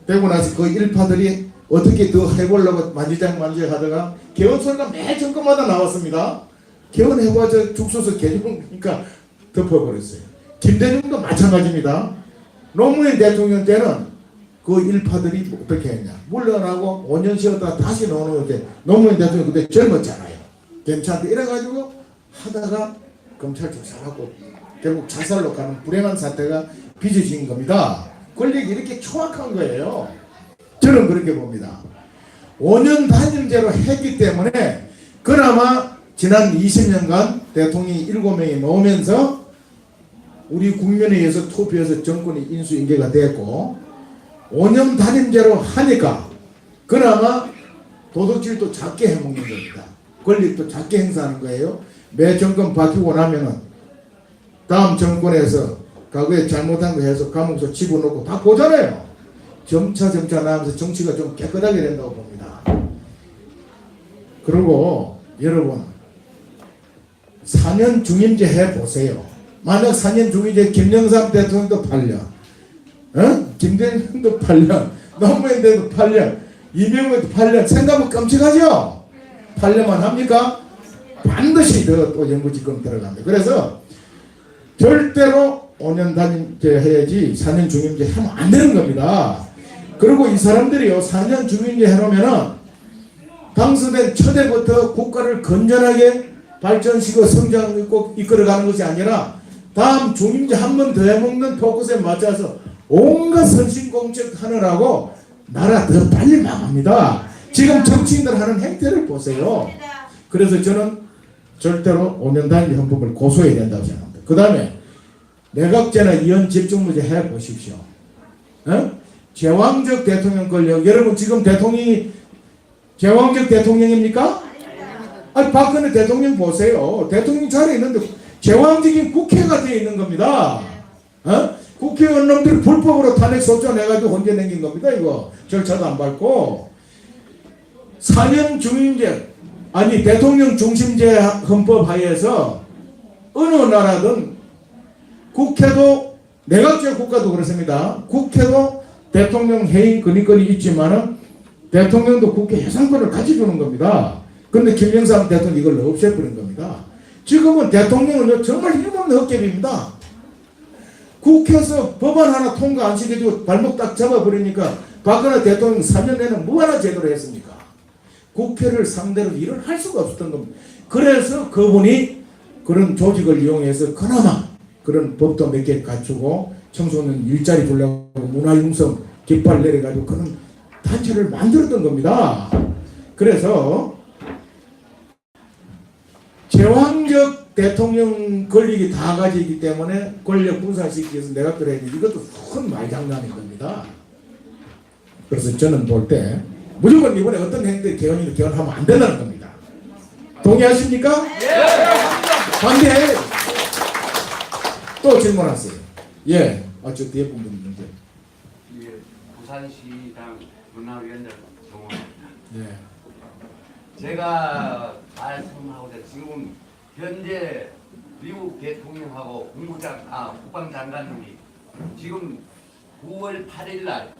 되고 나서 그 일파들이 어떻게 더 해보려고 만지작 하다가 개헌 소리가 매 정권마다 나왔습니다. 개헌해봐야 죽서서 개정이니까 덮어버렸어요. 김대중도 마찬가지입니다. 노무현 대통령 때는 그 일파들이 어떻게 했냐. 물러나고 5년 쉬었다가 다시 나오는 노무현 대통령 그때 젊었잖아요. 괜찮다 이래가지고 하다가 검찰 조사하고 결국 자살로 가는 불행한 사태가 빚어진 겁니다. 권력이 이렇게 초악한 거예요. 저는 그렇게 봅니다. 5년 단임제로 했기 때문에 그나마 지난 20년간 대통령이 7명이 나오면서 우리 국민에 의해서 투표해서 정권이 인수인계가 됐고 5년 단임제로 하니까 그나마 도덕질도 작게 해먹는 겁니다. 권력도 작게 행사하는 거예요. 매 정권 바뀌고 나면은 다음 정권에서 과거에 잘못한 거 해서 감옥에서 집어넣고 다 보잖아요. 점차 나면서 정치가 좀 깨끗하게 된다고 봅니다. 그리고 여러분 4년 중임제 해보세요. 만약 4년 중임제 김영삼 대통령도 8년, 김대중도 8년, 노무현 대통령도 8년, 이명박도 8년, 생각하면 끔찍하죠? 8년만 합니까? 반드시 또 영구집권 들어갑니다. 그래서 절대로 5년 단임제 해야지 4년 중임제 하면 안 되는 겁니다. 그리고 이 사람들이요 4년 중임제 해놓으면은 당선된 첫해부터 국가를 건전하게 발전시키고 성장을 꼭 이끌어가는 것이 아니라 다음 중임제 한 번 더 해먹는 포커스에 맞춰서 온갖 선신공책 하느라고 나라 더 빨리 망합니다. 지금 정치인들 하는 행태를 보세요. 그래서 저는 절대로 5년 단위 헌법을 고소해야 된다고 생각합니다. 그 다음에 내각제나 이원 집중무제 해보십시오. 제왕적 대통령 권력, 여러분 지금 대통령이 제왕적 대통령입니까? 아니 박근혜 대통령 보세요. 대통령 자리에 있는데 제왕적인 국회가 되어 있는 겁니다. 국회의원놈들이 불법으로 탄핵 소추해가지고 혼자 내긴 겁니다. 이거 절차도 안 밟고 4년 중임제 아니 대통령 중심제 헌법 하에서 어느 나라든 국회도 내각제 국가도 그렇습니다. 국회도 대통령 해임 권리권이 있지만은 대통령도 국회 예산권을 가져주는 겁니다. 그런데 김영삼 대통령 이걸 없애버린 겁니다. 지금은 대통령은 정말 힘없는 헛개비입니다. 국회에서 법안 하나 통과 안 시켜주고 발목 딱 잡아버리니까 박근혜 대통령 4년 내는 뭐 하나 제대로 했습니까? 국회를 상대로 일을 할 수가 없었던 겁니다. 그래서 그분이 그런 조직을 이용해서 그나마 그런 법도 몇 개 갖추고 청소년 일자리 주려고 문화융성 깃발 내려가지고 그런 단체를 만들었던 겁니다. 그래서 제왕적 대통령 권력이 다 가지기 때문에 권력 분산시키기 위해서 내각들 해야 돼. 이것도 큰 말장난인 겁니다. 그래서 저는 볼 때 무조건 이번에 어떤 행동에 개헌하면 안 된다는 겁니다. 동의하십니까? 반대해요. 또 질문하세요. 예. 저 뒤에 분 문제. 예, 부산시당 문화위원장 정원입니다. 예. 제가 말씀하고자 지금 현재 미국 대통령하고 국방장관님이 지금 9월 8일 날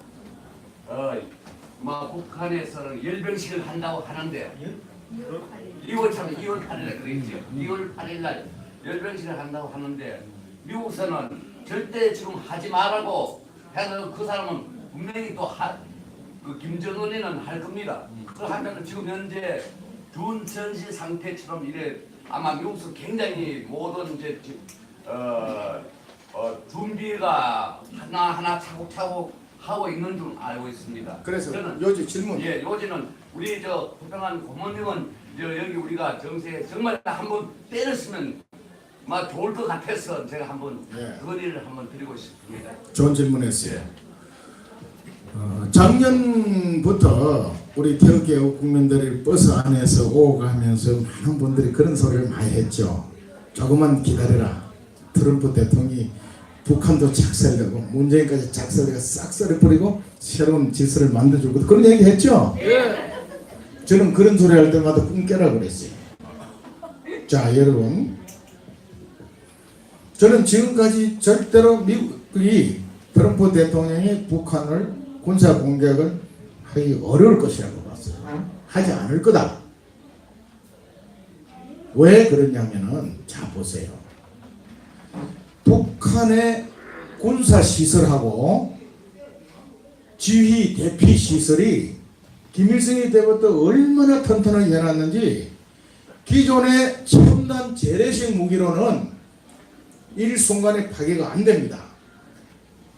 북한에서는 열병식을 한다고 하는데요. 2월 8일 날 그랬죠. 2월 8일 날 열병식을 한다고 하는데 미국에서는 절대 지금 하지 말라고 해서 그 사람은 분명히 또 그 김정은이는 할 겁니다. 그러면 지금 현재 준전시 상태처럼 이래 아마 미국에서 굉장히 모든 이제 준비가 하나하나 차곡차곡 하고 있는 줄 알고 있습니다. 그래서 저는 요즘 질문. 예, 요지는 우리 부평한 고모님은 여기 우리가 정세 정말 한번 때렸으면 막 좋을 것 같아서 제가 한번 건의를 한번 드리고 싶습니다. 좋은 질문했어요. 작년부터 우리 태극기의 국민들이 버스 안에서 오고 가면서 많은 분들이 그런 소리를 많이 했죠. 조금만 기다려라. 트럼프 대통령이 북한도 작살내고 문재인까지 작살내고 싹 썰어버리고 새로운 질서를 만들어주고 그런 얘기 했죠. 저는 그런 소리 할 때마다 꿈 깨라 그랬어요. 자 여러분, 저는 지금까지 절대로 미국이 트럼프 대통령이 북한을 군사 공격을 하기 어려울 것이라고 봤어요. 하지 않을 거다. 왜 그러냐면은 자 보세요. 북한의 군사 시설하고 지휘 대피 시설이 김일성이 때부터 얼마나 튼튼하게 해놨는지 기존의 첨단 재래식 무기로는 일순간에 파괴가 안 됩니다.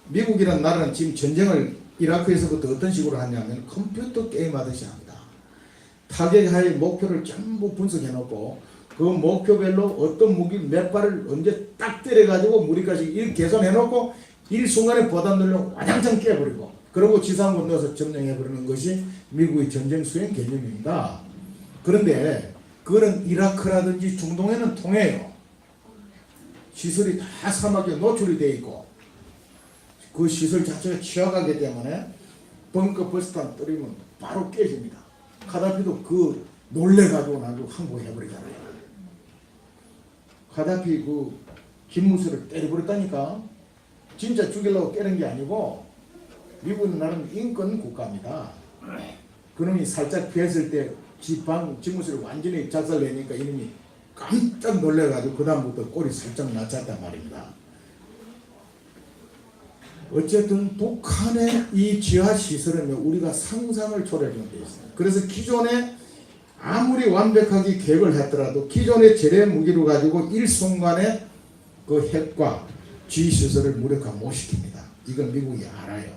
미국이라는 나라는 지금 전쟁을 이라크에서부터 어떤 식으로 하냐면 컴퓨터 게임 하듯이 합니다. 타격하의 목표를 전부 분석해 놓고 그 목표별로 어떤 무기 몇 발을 언제 딱 때려가지고 무리까지 이렇게 계산해 놓고 일순간에 보단 눌러 와장창 깨버리고 그리고 지상군 넣어서 점령해 버리는 것이 미국의 전쟁 수행 개념입니다. 그런데 그거는 이라크라든지 중동에는 통해요. 시설이 다 사막에 노출이 되어 있고 그 시설 자체가 취약하기 때문에 벙커 버스탄 떨어지면 바로 깨집니다. 카다피도 그 놀래가지고 나도 항복해버리잖아요. 카다피 그 김무수를 때려버렸다니까. 진짜 죽이려고 깨는 게 아니고 미국은 나름 인권 국가입니다. 그놈이 살짝 피했을 때 김무수를 완전히 작살내니까 이놈이 깜짝 놀래가지고 그 다음부터 꼬리 살짝 낮췄단 말입니다. 어쨌든 북한의 이 지하시설은 우리가 상상을 초월하는 데 있습니다. 그래서 기존에 아무리 완벽하게 계획을 했더라도 기존의 재래 무기를 가지고 일순간에 그 핵과 지휘시설을 무력화 못 시킵니다. 이건 미국이 알아요.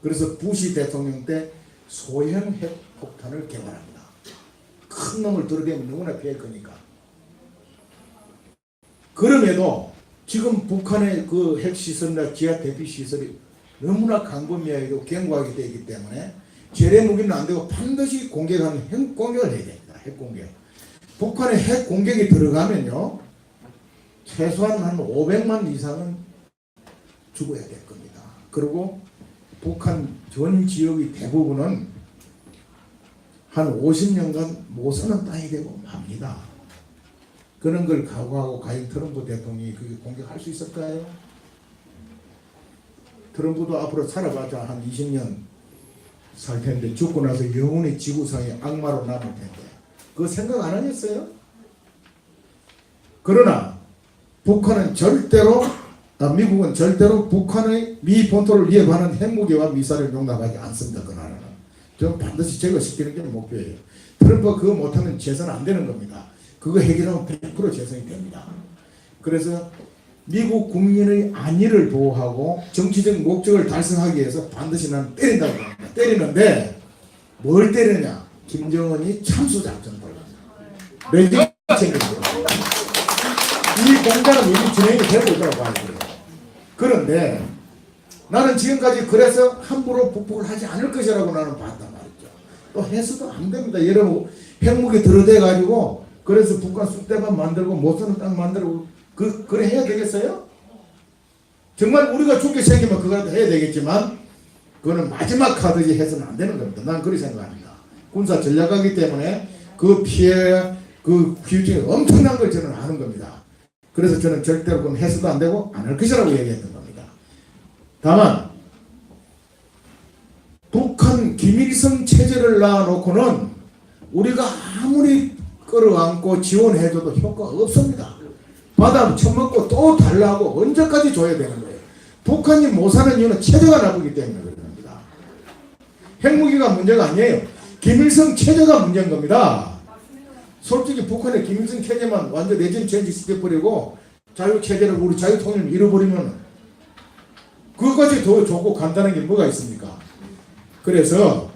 그래서 부시 대통령 때 소형 핵폭탄을 개발합니다. 큰 놈을 들어대면 너무나 피할 거니까. 그럼에도 지금 북한의 그 핵시설이나 지하 대피시설이 너무나 강범위하고 견고하게 되어 있기 때문에 재래 무기는 안 되고 반드시 공격하는 핵 공격을 해야 됩니다. 핵 공격. 북한의 핵 공격이 들어가면요. 최소한 한 500만 이상은 죽어야 될 겁니다. 그리고 북한 전 지역의 대부분은 한 50년간 못 사는 땅이 되고 맙니다. 그런 걸 각오하고 과연 트럼프 대통령이 그게 공격할 수 있을까요? 트럼프도 앞으로 살아봤자 한 20년 살 텐데 죽고 나서 영원히 지구상의 악마로 남을 텐데 그거 생각 안 하겠어요? 그러나 북한은 절대로 미국은 절대로 북한의 미 본토를 위협하는 핵무기와 미사일을 용납하지 않습니다. 그 나라는. 좀 반드시 제거시키는 게 목표예요. 트럼프가 그거 못하면 재선 안 되는 겁니다. 그거 해결하면 100% 재선이 됩니다. 그래서 미국 국민의 안위를 보호하고 정치적 목적을 달성하기 위해서 반드시 나는 때린다고 합니다. 때리는데 뭘 때리냐? 김정은이 참수작전을 벌입니다. 레지म 챙깁니다. 이 공작은 이미 진행이 되고 있다고 봐야 돼요. 그런데 나는 지금까지 그래서 함부로 북폭을 하지 않을 것이라고 나는 봤단 말이죠. 또 해서도 안 됩니다. 여러분 핵무기 들어대가지고 그래서 북한 쑥대밭 만들고 못 사는 땅 만들고 그래 해야 되겠어요? 정말 우리가 죽게 생기면 그거라도 해야 되겠지만 그거는 마지막 카드지 해서는 안 되는 겁니다. 난 그렇게 생각합니다. 군사 전략하기 때문에 그 피해 그 규정이 엄청난 걸 저는 아는 겁니다. 그래서 저는 절대로 그건 해서도 안 되고 안 할 것이라고 얘기했던 겁니다. 다만 북한 김일성 체제를 놔놓고는 우리가 아무리 끌어안고 지원해줘도 효과가 없습니다. 받아 처먹고 또 달라고 언제까지 줘야 되는 거예요. 북한이 못 사는 이유는 체제가 나쁘기 때문에 그런 겁니다. 핵무기가 문제가 아니에요. 김일성 체제가 문제인 겁니다. 솔직히 북한의 김일성 체제만 완전 레짐 체인지 시켜버리고 자유체제를 우리 자유통일을 잃어버리면 그것까지 더 좋고 간단한 게 뭐가 있습니까? 그래서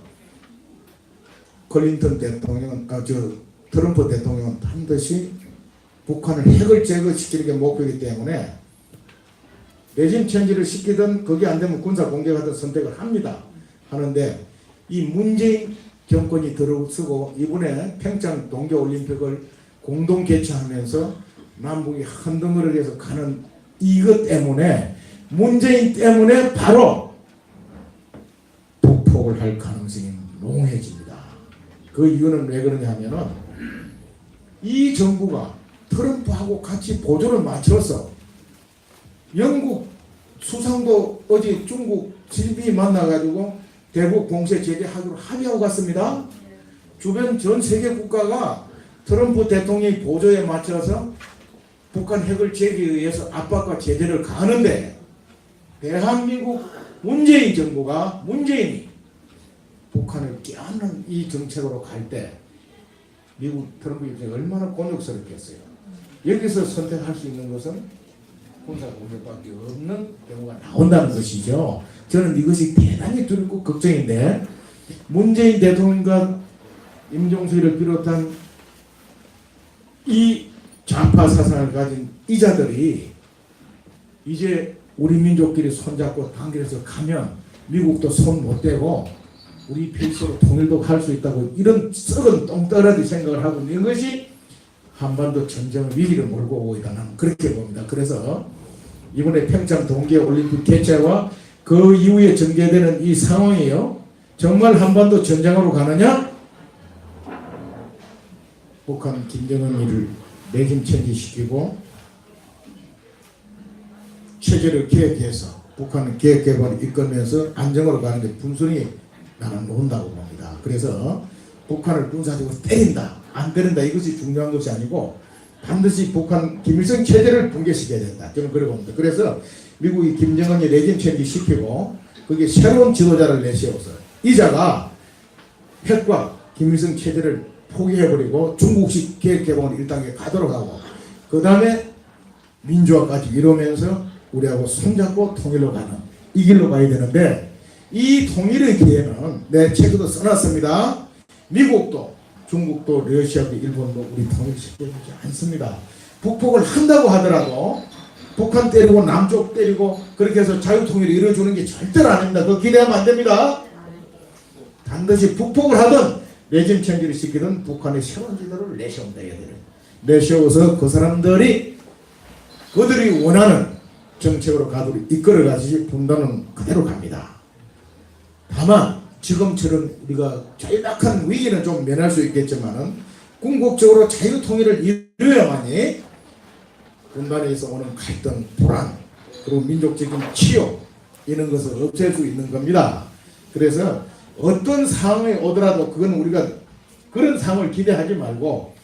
클린턴 대통령은 트럼프 대통령은 반드시 북한을 핵을 제거시키는 게 목표이기 때문에 레짐 체인지를 시키든 그게 안 되면 군사 공격하든 선택을 합니다. 하는데 이 문재인 정권이 들어서고 이번에 평창 동계올림픽을 공동 개최하면서 남북이 한 덩어리에서 가는 이것 때문에 문재인 때문에 바로 북폭을 할 가능성이 농해집니다. 그 이유는 왜 그러냐 하면은 이 정부가 트럼프하고 같이 보조를 맞춰서 영국 수상도 어제 중국 GDP 만나가지고 대북 공세 제재하기로 합의하고 갔습니다. 주변 전 세계 국가가 트럼프 대통령의 보조에 맞춰서 북한 핵을 제기에 의해서 압박과 제재를 가하는데 대한민국 문재인 정부가 문재인이 북한을 껴안는 이 정책으로 갈 때 미국 트럼프 입장이 얼마나 곤욕스럽겠어요. 여기서 선택할 수 있는 것은 군사공격밖에 없는 경우가 나온다는 것이죠. 저는 이것이 대단히 두렵고 걱정인데 문재인 대통령과 임종석이를 비롯한 이 좌파 사상을 가진 이자들이 이제 우리 민족끼리 손잡고 단결해서 가면 미국도 손 못 대고 우리 필수로 통일도 할 수 있다고 이런 썩은 똥떨어지 생각을 하고 있는 것이 한반도 전쟁 위기를 몰고 오고 있다. 나는 그렇게 봅니다. 그래서 이번에 평창 동계올림픽 개최와 그 이후에 전개되는 이 상황이요, 정말 한반도 전쟁으로 가느냐? 북한 김정은이를 내심 체제시키고 체제를 개혁해서 북한은 개혁 개발을 이끌면서 안정으로 가는 게 분순히 나는 논다고 봅니다. 그래서 북한을 군사적으로 때린다, 안 때린다, 이것이 중요한 것이 아니고 반드시 북한 김일성 체제를 붕괴시켜야 된다. 저는 그렇게 봅니다. 그래서 미국이 김정은이 레짐 체인지 시키고 거기에 새로운 지도자를 내세워서 이자가 핵과 김일성 체제를 포기해버리고 중국식 계획 개방을 1단계 가도록 하고 그 다음에 민주화까지 이루면서 우리하고 손잡고 통일로 가는 이 길로 가야 되는데, 이 통일의 기회는 내 책에도 써놨습니다. 미국도 중국도 러시아도 일본도 우리 통일시켜주지 않습니다. 북폭을 한다고 하더라도 북한 때리고 남쪽 때리고 그렇게 해서 자유통일을 이루어주는 게 절대로 아닙니다. 그거 기대하면 안 됩니다. 반드시 북폭을 하든 레짐 체인지를 시키든 북한의 새로운 지도를 내세운다. 내세워서 그 사람들이 그들이 원하는 정책으로 가도록 이끌어가듯이 분단은 그대로 갑니다. 다만 지금처럼 우리가 자유낙한 위기는 좀 면할 수 있겠지만은 궁극적으로 자유통일을 이루어야만이 분단에서 오는 갈등, 불안, 그리고 민족적인 치욕 이런 것을 없앨 수 있는 겁니다. 그래서 어떤 상황이 오더라도 그건 우리가 그런 상황을 기대하지 말고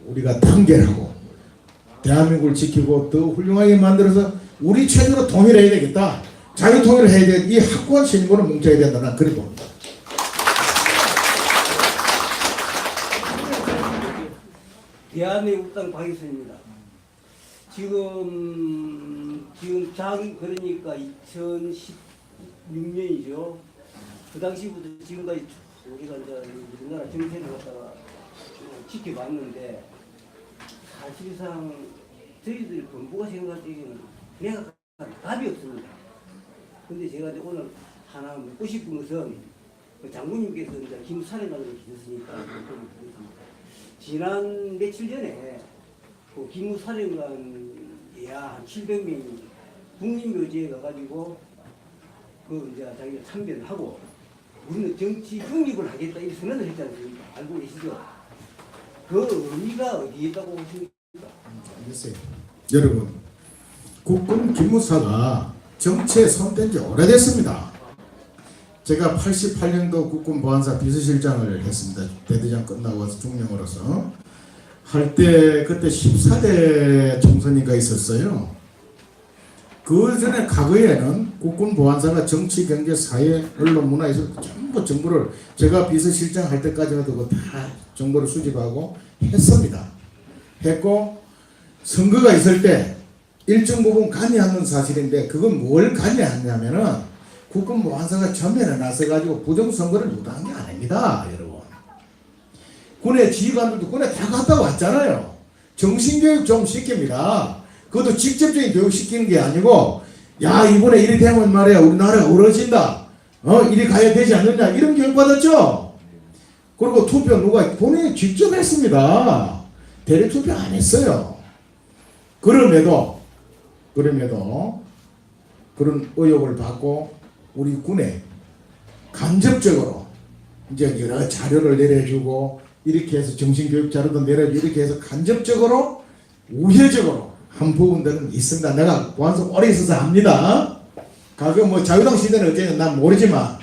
우리가 단결하고 대한민국을 지키고 더 훌륭하게 만들어서 우리 체제로 통일해야 되겠다. 자유통일을 해야 돼. 이 확고한 신념으로 뭉쳐야 된다. 난 그렇게 봅니다. 대한민국당 박일선입니다. 지금 그러니까 2016년이죠. 그 당시부터 지금까지 우리가 이제 우리나라 정세를 갖다가 지켜봤는데 사실상 저희들 본부가 생각하기에는 내가 답이 없습니다. 근데 제가 이제 오늘 하나 묻고 싶은 것은 장군님께서 이제 김사령관을 계셨으니까 지난 며칠 전에 그 기무사령관이야 한 700명이 국립묘지에 가가지고 그 이제 자기가 참배를 하고 우리는 정치 중립을 하겠다 이 선언을 했지 않습니까? 알고 계시죠? 그 의미가 어디에 있다고 보십니까? 알겠어요. 여러분, 국군 기무사가 정치에 손댄 지 오래됐습니다. 제가 88년도 국군 보안사 비서실장을 했습니다. 대대장 끝나고 와서 중령으로서 할 때 그때 14대 총선인가 있었어요. 그 전에 과거에는 국군 보안사가 정치, 경제, 사회, 언론, 문화에서 전부 정보를 제가 비서실장 할 때까지만 해도 다 정보를 수집하고 했습니다. 했고 선거가 있을 때 일정 부분 관여하는 사실인데 그건 뭘 관여하냐면은 국군 보안사가 전면에 나서가지고 부정선거를 유도한 게 아닙니다. 여러분. 군의 지휘관들도 군에 다 갔다 왔잖아요. 정신교육 좀 시킵니다. 그것도 직접적인 교육 시키는 게 아니고 야 이번에 이리 되면 말이야 우리나라가 어려진다. 이리 가야 되지 않느냐 이런 교육 받았죠. 그리고 투표 누가 본인이 직접 했습니다. 대리 투표 안 했어요. 그럼에도 그런 의혹을 받고 우리 군에 간접적으로 이제 여러 자료를 내려주고 이렇게 해서 정신교육 자료도 내려주고 이렇게 해서 간접적으로 우회적으로 한 부분들은 있습니다. 내가 보안사 오래 있어서 압니다. 가끔 뭐 자유당 시대는 어쨌든 난 모르지만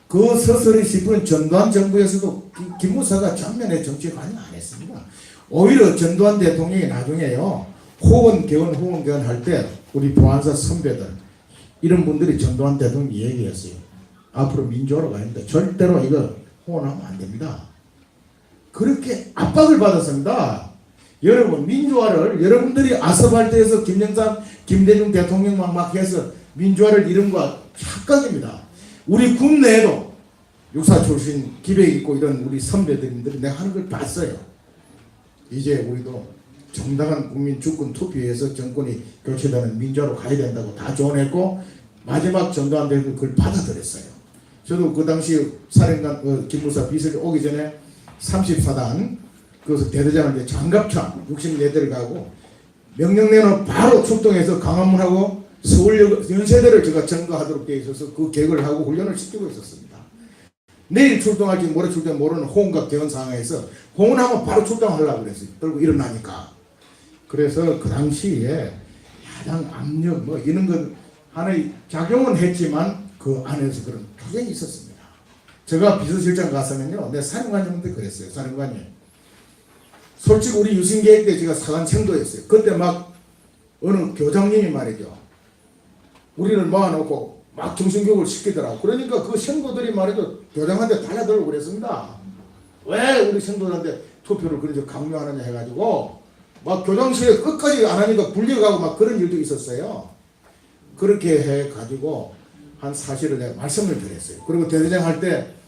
그 서서히 씹은 전두환 정부에서도 기무사가 전면에 정치에 관여 안 했습니다. 오히려 전두환 대통령이 나중에요 호언 개헌 할 때 우리 보안사 선배들 이런 분들이 전두환 대통령 얘기했어요. 앞으로 민주화로 가야 된다. 절대로 이거 호언하면 안 됩니다. 그렇게 압박을 받았습니다. 여러분 민주화를 여러분들이 아스팔트에서 김영삼, 김대중 대통령만 막 해서 민주화를 이룬 거 착각입니다. 우리 국내에도 육사 출신 기백 있고 이런 우리 선배들이 내가 하는 걸 봤어요. 이제 우리도 정당한 국민 주권 투표에서 정권이 교체되는 민주화로 가야 된다고 다 조언했고 마지막 전두환 대통령이 그걸 받아들였어요. 저도 그 당시 사령관 기무사 비서기 오기 전에 34단 그래서 대대장을 이제 장갑차 64대를 가고 명령 내는 바로 출동해서 강화문하고 서울 연세대를 제가 점거하도록 되어 있어서 그 계획을 하고 훈련을 시키고 있었습니다. 내일 출동할지 모레 출동 모르는 호응과 개헌 상황에서 호응하면 바로 출동하려고 그랬어요. 그리고 일어나니까. 그래서 그 당시에 야당 압력 뭐 이런 건 하나의 작용은 했지만 그 안에서 그런 투쟁이 있었습니다. 제가 비서실장 가서는요, 내 사령관님한테 그랬어요. 사령관님, 솔직히 우리 유신계획 때 제가 사관 생도했어요. 그때 막 어느 교장님이 말이죠, 우리를 모아놓고 막 정신교육을 시키더라고. 그러니까 그 생도들이 말이죠, 교장한테 달라들고 그랬습니다. 왜 우리 생도들한테 투표를 그렇게 강요하느냐 해가지고 막 교장실에 끝까지 안 하니까 불려가고 막 그런 일도 있었어요. 그렇게 해가지고 한 사실을 내가 말씀을 드렸어요. 그리고 대대장 할 때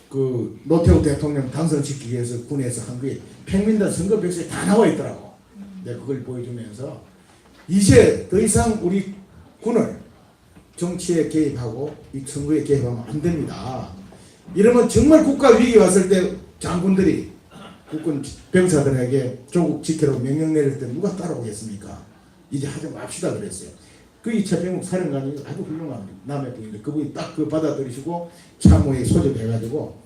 그 노태우 대통령 당선시키기 위해서 군에서 한 게 평민단 선거 백서에 다 나와 있더라고. 내가 그걸 보여주면서 이제 더 이상 우리 군을 정치에 개입하고 이 선거에 개입하면 안 됩니다. 이러면 정말 국가 위기 왔을 때 장군들이 국군 병사들에게 조국 지키라고 명령 내릴 때 누가 따라오겠습니까? 이제 하지 맙시다 그랬어요. 그 이차병국 사령관이 아주 훌륭한 남의 분인데 그분이 딱 그 받아들이시고 참모에 소집해가지고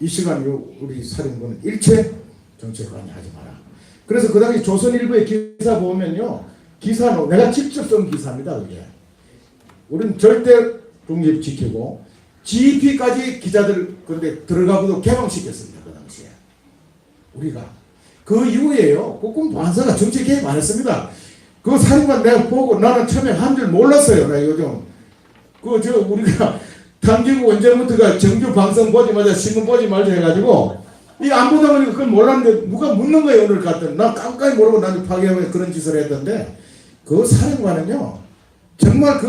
이 시간 우리 사령관은 일체 정치에 관여하지 마라. 그래서 그 당시 조선일보의 기사 보면요, 기사는 내가 직접 쓴 기사입니다. 그게 우리는 절대 중립 지키고 GEP까지 기자들 근데 들어가고도 개방시켰습니다. 그 당시에 우리가 그 이후에요 국군 보안사가 정치 개입 안 했습니다. 그 사령관 내가 보고 나는 처음에 한 줄 몰랐어요. 나 요즘 우리가 당기고 언제부터가 정규 방송 보지 마자 신문 보지 말자 해가지고 이 안 보다 보니까 그걸 몰랐는데 누가 묻는 거예요. 오늘 갔더니 나 깜깜이 모르고 나는 파괴하고 그런 짓을 했던데 그 사령관은요 정말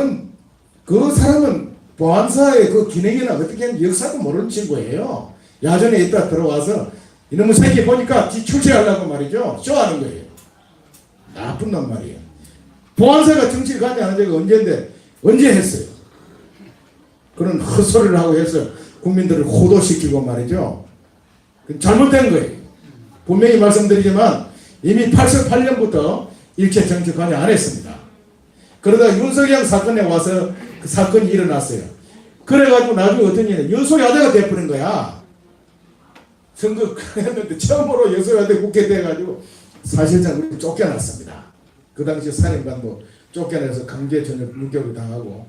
그 사람은 보안사의 그 기능이나 어떻게 하는 역사도 모르는 친구예요. 야전에 있다 들어와서 이놈의 새끼 보니까 출세하려고 말이죠. 쇼하는 거예요. 나쁜 놈 말이에요. 보안사가 정치를 관여하는 적이 언제인데 언제 했어요? 그런 헛소리를 하고 해서 국민들을 호도시키고 말이죠. 잘못된 거예요. 분명히 말씀드리지만 이미 88년부터 일체 정치 관여 안 했습니다. 그러다 윤석열 사건에 와서 그 사건이 일어났어요. 그래가지고 나중에 어떤 일이냐, 여소야대가 돼버린 거야. 선거 했는데 처음으로 여소야대 국회 돼가지고 사실상 우리 쫓겨났습니다. 그 당시 사령관도 쫓겨나서 강제 전역 6개월 당하고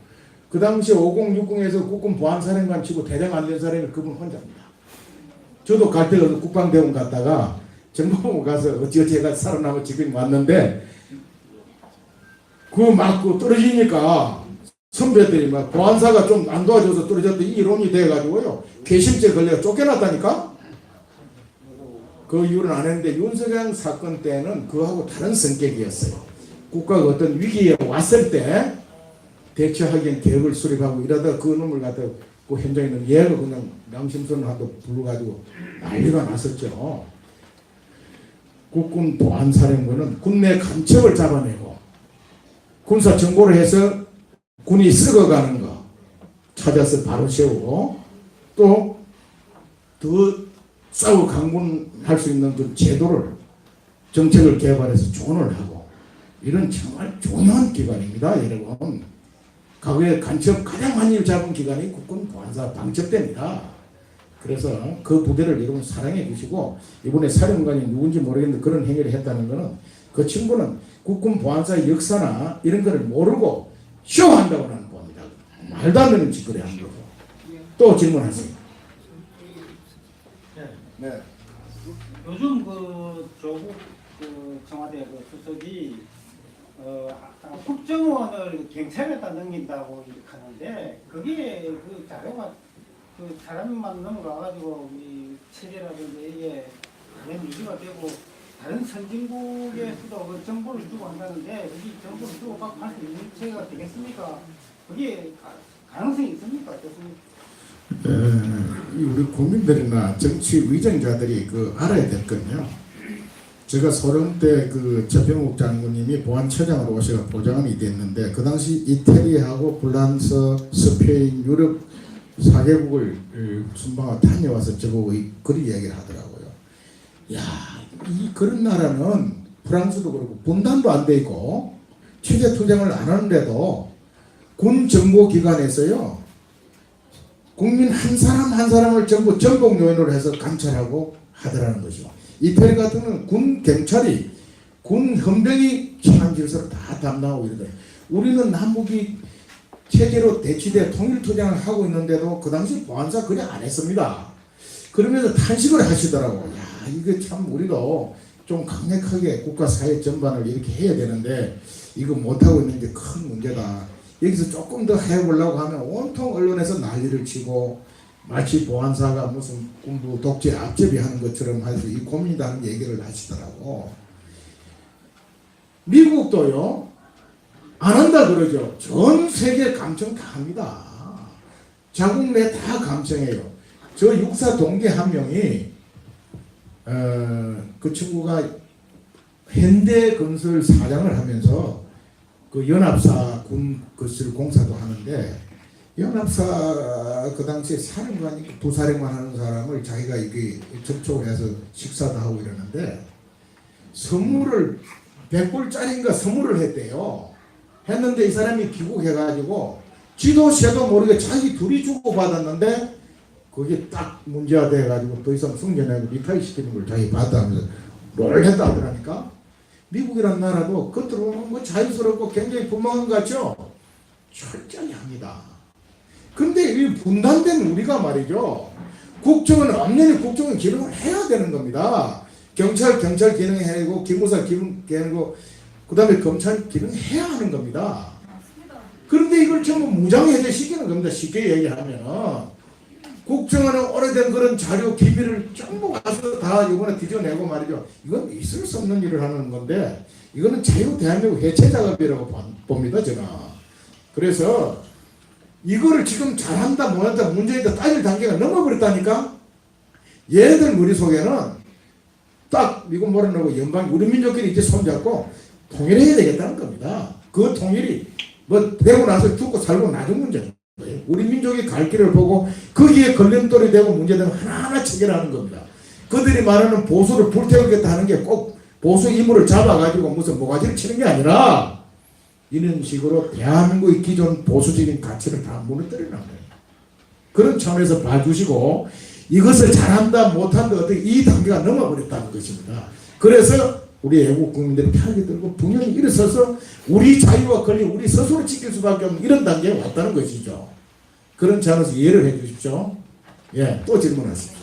그 당시 5060에서 국군 보안사령관 치고 대장 안전사령은 그분 혼자입니다. 저도 갈 때 국방대원 갔다가 정보부 가서 어찌어찌 해가 살아남아 지금 왔는데 그 맞고 떨어지니까 선배들이 막 보안사가 좀 안 도와줘서 떨어졌더니 이론이 돼가지고요 괘씸죄 걸려 쫓겨났다니까. 그 이유는 안 했는데 윤석열 사건 때는 그하고 다른 성격이었어요. 국가가 어떤 위기에 왔을 때 대처하기엔 계획을 수립하고 이러다 그 놈을 갖다 그 현장에 있는 얘가 그냥 양심선언하고 불러가지고 난리가 났었죠. 국군 보안사령부는 군내 간첩을 잡아내고 군사 정보를 해서 군이 썩어가는 거 찾아서 바로 세우고 또 더 싸우 강군할 수 있는 그 제도를 정책을 개발해서 조언을 하고 이런 정말 중요한 기관입니다. 여러분 과거에 간첩 가장 많이 잡은 기관이 국군 보안사 방첩대입니다. 그래서 그 부대를 여러분 사랑해 주시고 이번에 사령관이 누군지 모르겠는데 그런 행위를 했다는 것은 그 친구는 국군 보안사의 역사나 이런 거를 모르고 쇼한다고 나는 봅니다. 말도 안 되는 짓거리 하는 거고. 또 질문하세요. 네. 요즘 그 조국 그 청와대 그 수석이 국정원을 경찰에다 넘긴다고 이렇게 하는데 그게 그 자료가 그 사람만 넘어가가지고 이 체계라든지 이게 다른 유지가 되고 다른 선진국에서도 그 정보를 주고 한다는데 이 정보를 주고 받고 할 수 있는 체계가 되겠습니까? 그게 가능성이 있습니까? 어떻습니까? 우리 국민들이나 정치 위정자들이 그 알아야 될 건요. 제가 소련 때 그 최병욱 장군님이 보안처장으로 오셔서 보좌관이 됐는데 그 당시 이태리하고 프랑스, 스페인, 유럽 4개국을 순방을 다녀와서 저보고 그런 이야기를 하더라고요. 야, 이 그런 나라는 프랑스도 그렇고 분단도 안 돼 있고 체제 투쟁을 안 하는데도 군 정보기관에서요 국민 한 사람 한 사람을 전부 전복 요인으로 해서 감찰하고 하더라는 것이죠. 이태리 같은 경우는 군 경찰이 군 헌병이 치안 질서를 다 담당하고 이러더래요. 우리는 남북이 체제로 대치돼 통일투쟁을 하고 있는데도 그 당시 보안사 그냥 안 했습니다. 그러면서 탄식을 하시더라고. 야, 이거 참 우리도 좀 강력하게 국가 사회 전반을 이렇게 해야 되는데 이거 못하고 있는 게 큰 문제다. 여기서 조금 더 해보려고 하면 온통 언론에서 난리를 치고 마치 보안사가 무슨 군부 독재 앞제비 하는 것처럼 해서 이 고민이다 하는 얘기를 하시더라고. 미국도요 안 한다 그러죠. 전 세계 감청 다 합니다. 자국 내 다 감청해요. 저 육사 동기 한 명이 그 친구가 현대건설 사장을 하면서 그 연합사 군 것을 공사도 하는데 연합사 그 당시에 사령관이 부사령관 하는 사람을 자기가 이게 접촉을 해서 식사도 하고 이러는데 선물을 100불짜리인가 선물을 했대요. 했는데 이 사람이 귀국해가지고 지도 새도 모르게 자기 둘이 주고 받았는데 그게 딱 문제가 돼가지고 더 이상 승진하고 리타이 시키는 걸 자기 받았다면서 뭘 했다 하더라니까. 미국이란 나라도 겉으로는 뭐 자유스럽고 굉장히 분명한 것 같죠? 철저히 합니다. 근데 이 분단된 우리가 말이죠. 국정은 엄연히 국정은 기능을 해야 되는 겁니다. 경찰 기능해야 되고 기무사 기능하고 그 다음에 검찰 기능해야 하는 겁니다. 그런데 이걸 전부 무장해제 시키는 겁니다. 쉽게 얘기하면 국정원은 오래된 그런 자료 기밀을 전부 가서 다 이번에 뒤져내고 말이죠. 이건 있을 수 없는 일을 하는 건데 이거는 자유 대한민국 해체 작업이라고 봅니다. 제가. 그래서 이거를 지금 잘한다 못한다 문제에다 따질 단계가 넘어버렸다니까. 얘들 머릿속에는 딱 미국 몰아넣고 연방 우리 민족끼리 이제 손잡고 통일해야 되겠다는 겁니다. 그 통일이 뭐 되고 나서 죽고 살고 나중 문제죠. 우리 민족이 갈 길을 보고 거기에 걸림돌이 되고 문제되면 하나하나 체결하는 겁니다. 그들이 말하는 보수를 불태우겠다 하는 게 꼭 보수 이물을 잡아가지고 무슨 모가지를 치는 게 아니라 이런 식으로 대한민국의 기존 보수적인 가치를 다 무너뜨리는 거예요. 그런 차원에서 봐주시고 이것을 잘한다 못한다 어떻게 이 단계가 넘어버렸다는 것입니다. 그래서 우리 애국 국민들이 편하게 들고 분명히 일어서서 우리 자유와 권리 우리 스스로 지킬 수밖에 없는 이런 단계에 왔다는 것이죠. 그런 차원에서 이해를 해 주십시오. 예, 또 질문하십시오.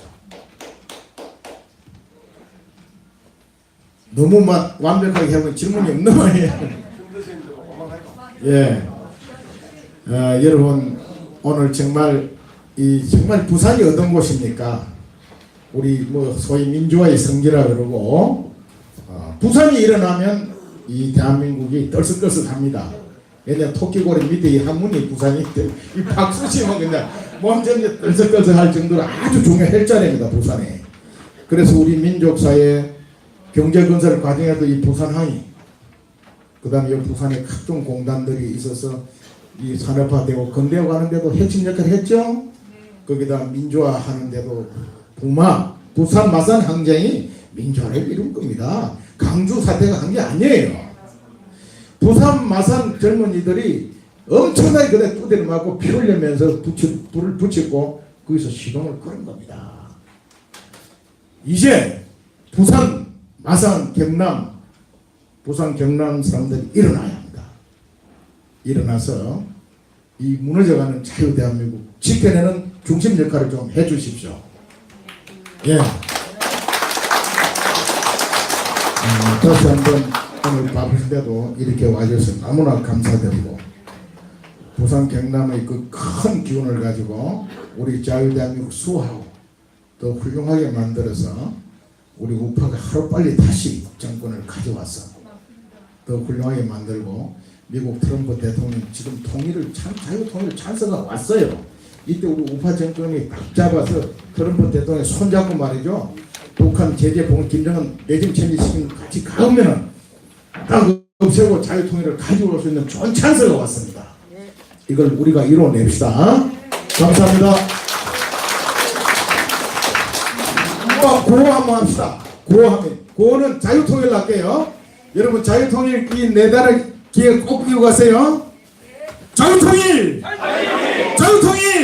너무 완벽하게 하면 질문이 없는 말이에요. 예, 여러분 오늘 정말 정말 부산이 어떤 곳입니까? 우리 뭐 소위 민주화의 성지라 그러고 부산이 일어나면 이 대한민국이 떨썩떨썩합니다. 왜냐면 토끼고리 밑에 이 한문이 부산이 이 박수 치면 그냥 몸전이 떨썩떨썩할 정도로 아주 중요한 헬자리입니다. 부산이. 그래서 우리 민족사회 경제건설 과정에도 이 부산항이 그 다음에 이 부산에 각종 공단들이 있어서 이 산업화되고 근대화 가는데도 핵심 역할을 했죠. 거기다 민주화 하는데도 부산 마산 항쟁이 민주화를 이룬 겁니다. 강주 사태가 한 게 아니에요. 부산 마산 젊은이들이 엄청나게 그대 두대를 맞고 피 흘리면서 불을 붙이고 거기서 시동을 거는 겁니다. 이제 부산 마산 경남 부산 경남 사람들이 일어나야 합니다. 일어나서 이 무너져가는 자유 대한민국 지켜내는 중심 역할을 좀 해주십시오. 예. 다시 한번 오늘 바쁘실 때도 이렇게 와주셔서 너무나 감사드리고 부산 경남의 그 큰 기운을 가지고 우리 자유 대한민국 수호하고 더 훌륭하게 만들어서 우리 우파가 하루빨리 다시 정권을 가져와서 더 훌륭하게 만들고 미국 트럼프 대통령 지금 통일을 자유 통일 찬스가 왔어요. 이때 우리 우파 정권이 딱 잡아서 트럼프 대통령 손잡고 말이죠. 북한 제재 봉 김정은 내정 체제시키는 같이 가면은 딱 없애고 자유 통일을 가지고 올 수 있는 좋은 찬스가 왔습니다. 이걸 우리가 이뤄냅시다. 감사합니다. 구호 한번 합시다. 구호하면. 구호는 자유통일 할게요. 여러분 자유통일 이 네 달을 기회 꼭 끼고 가세요. 자유통일! 자유통일!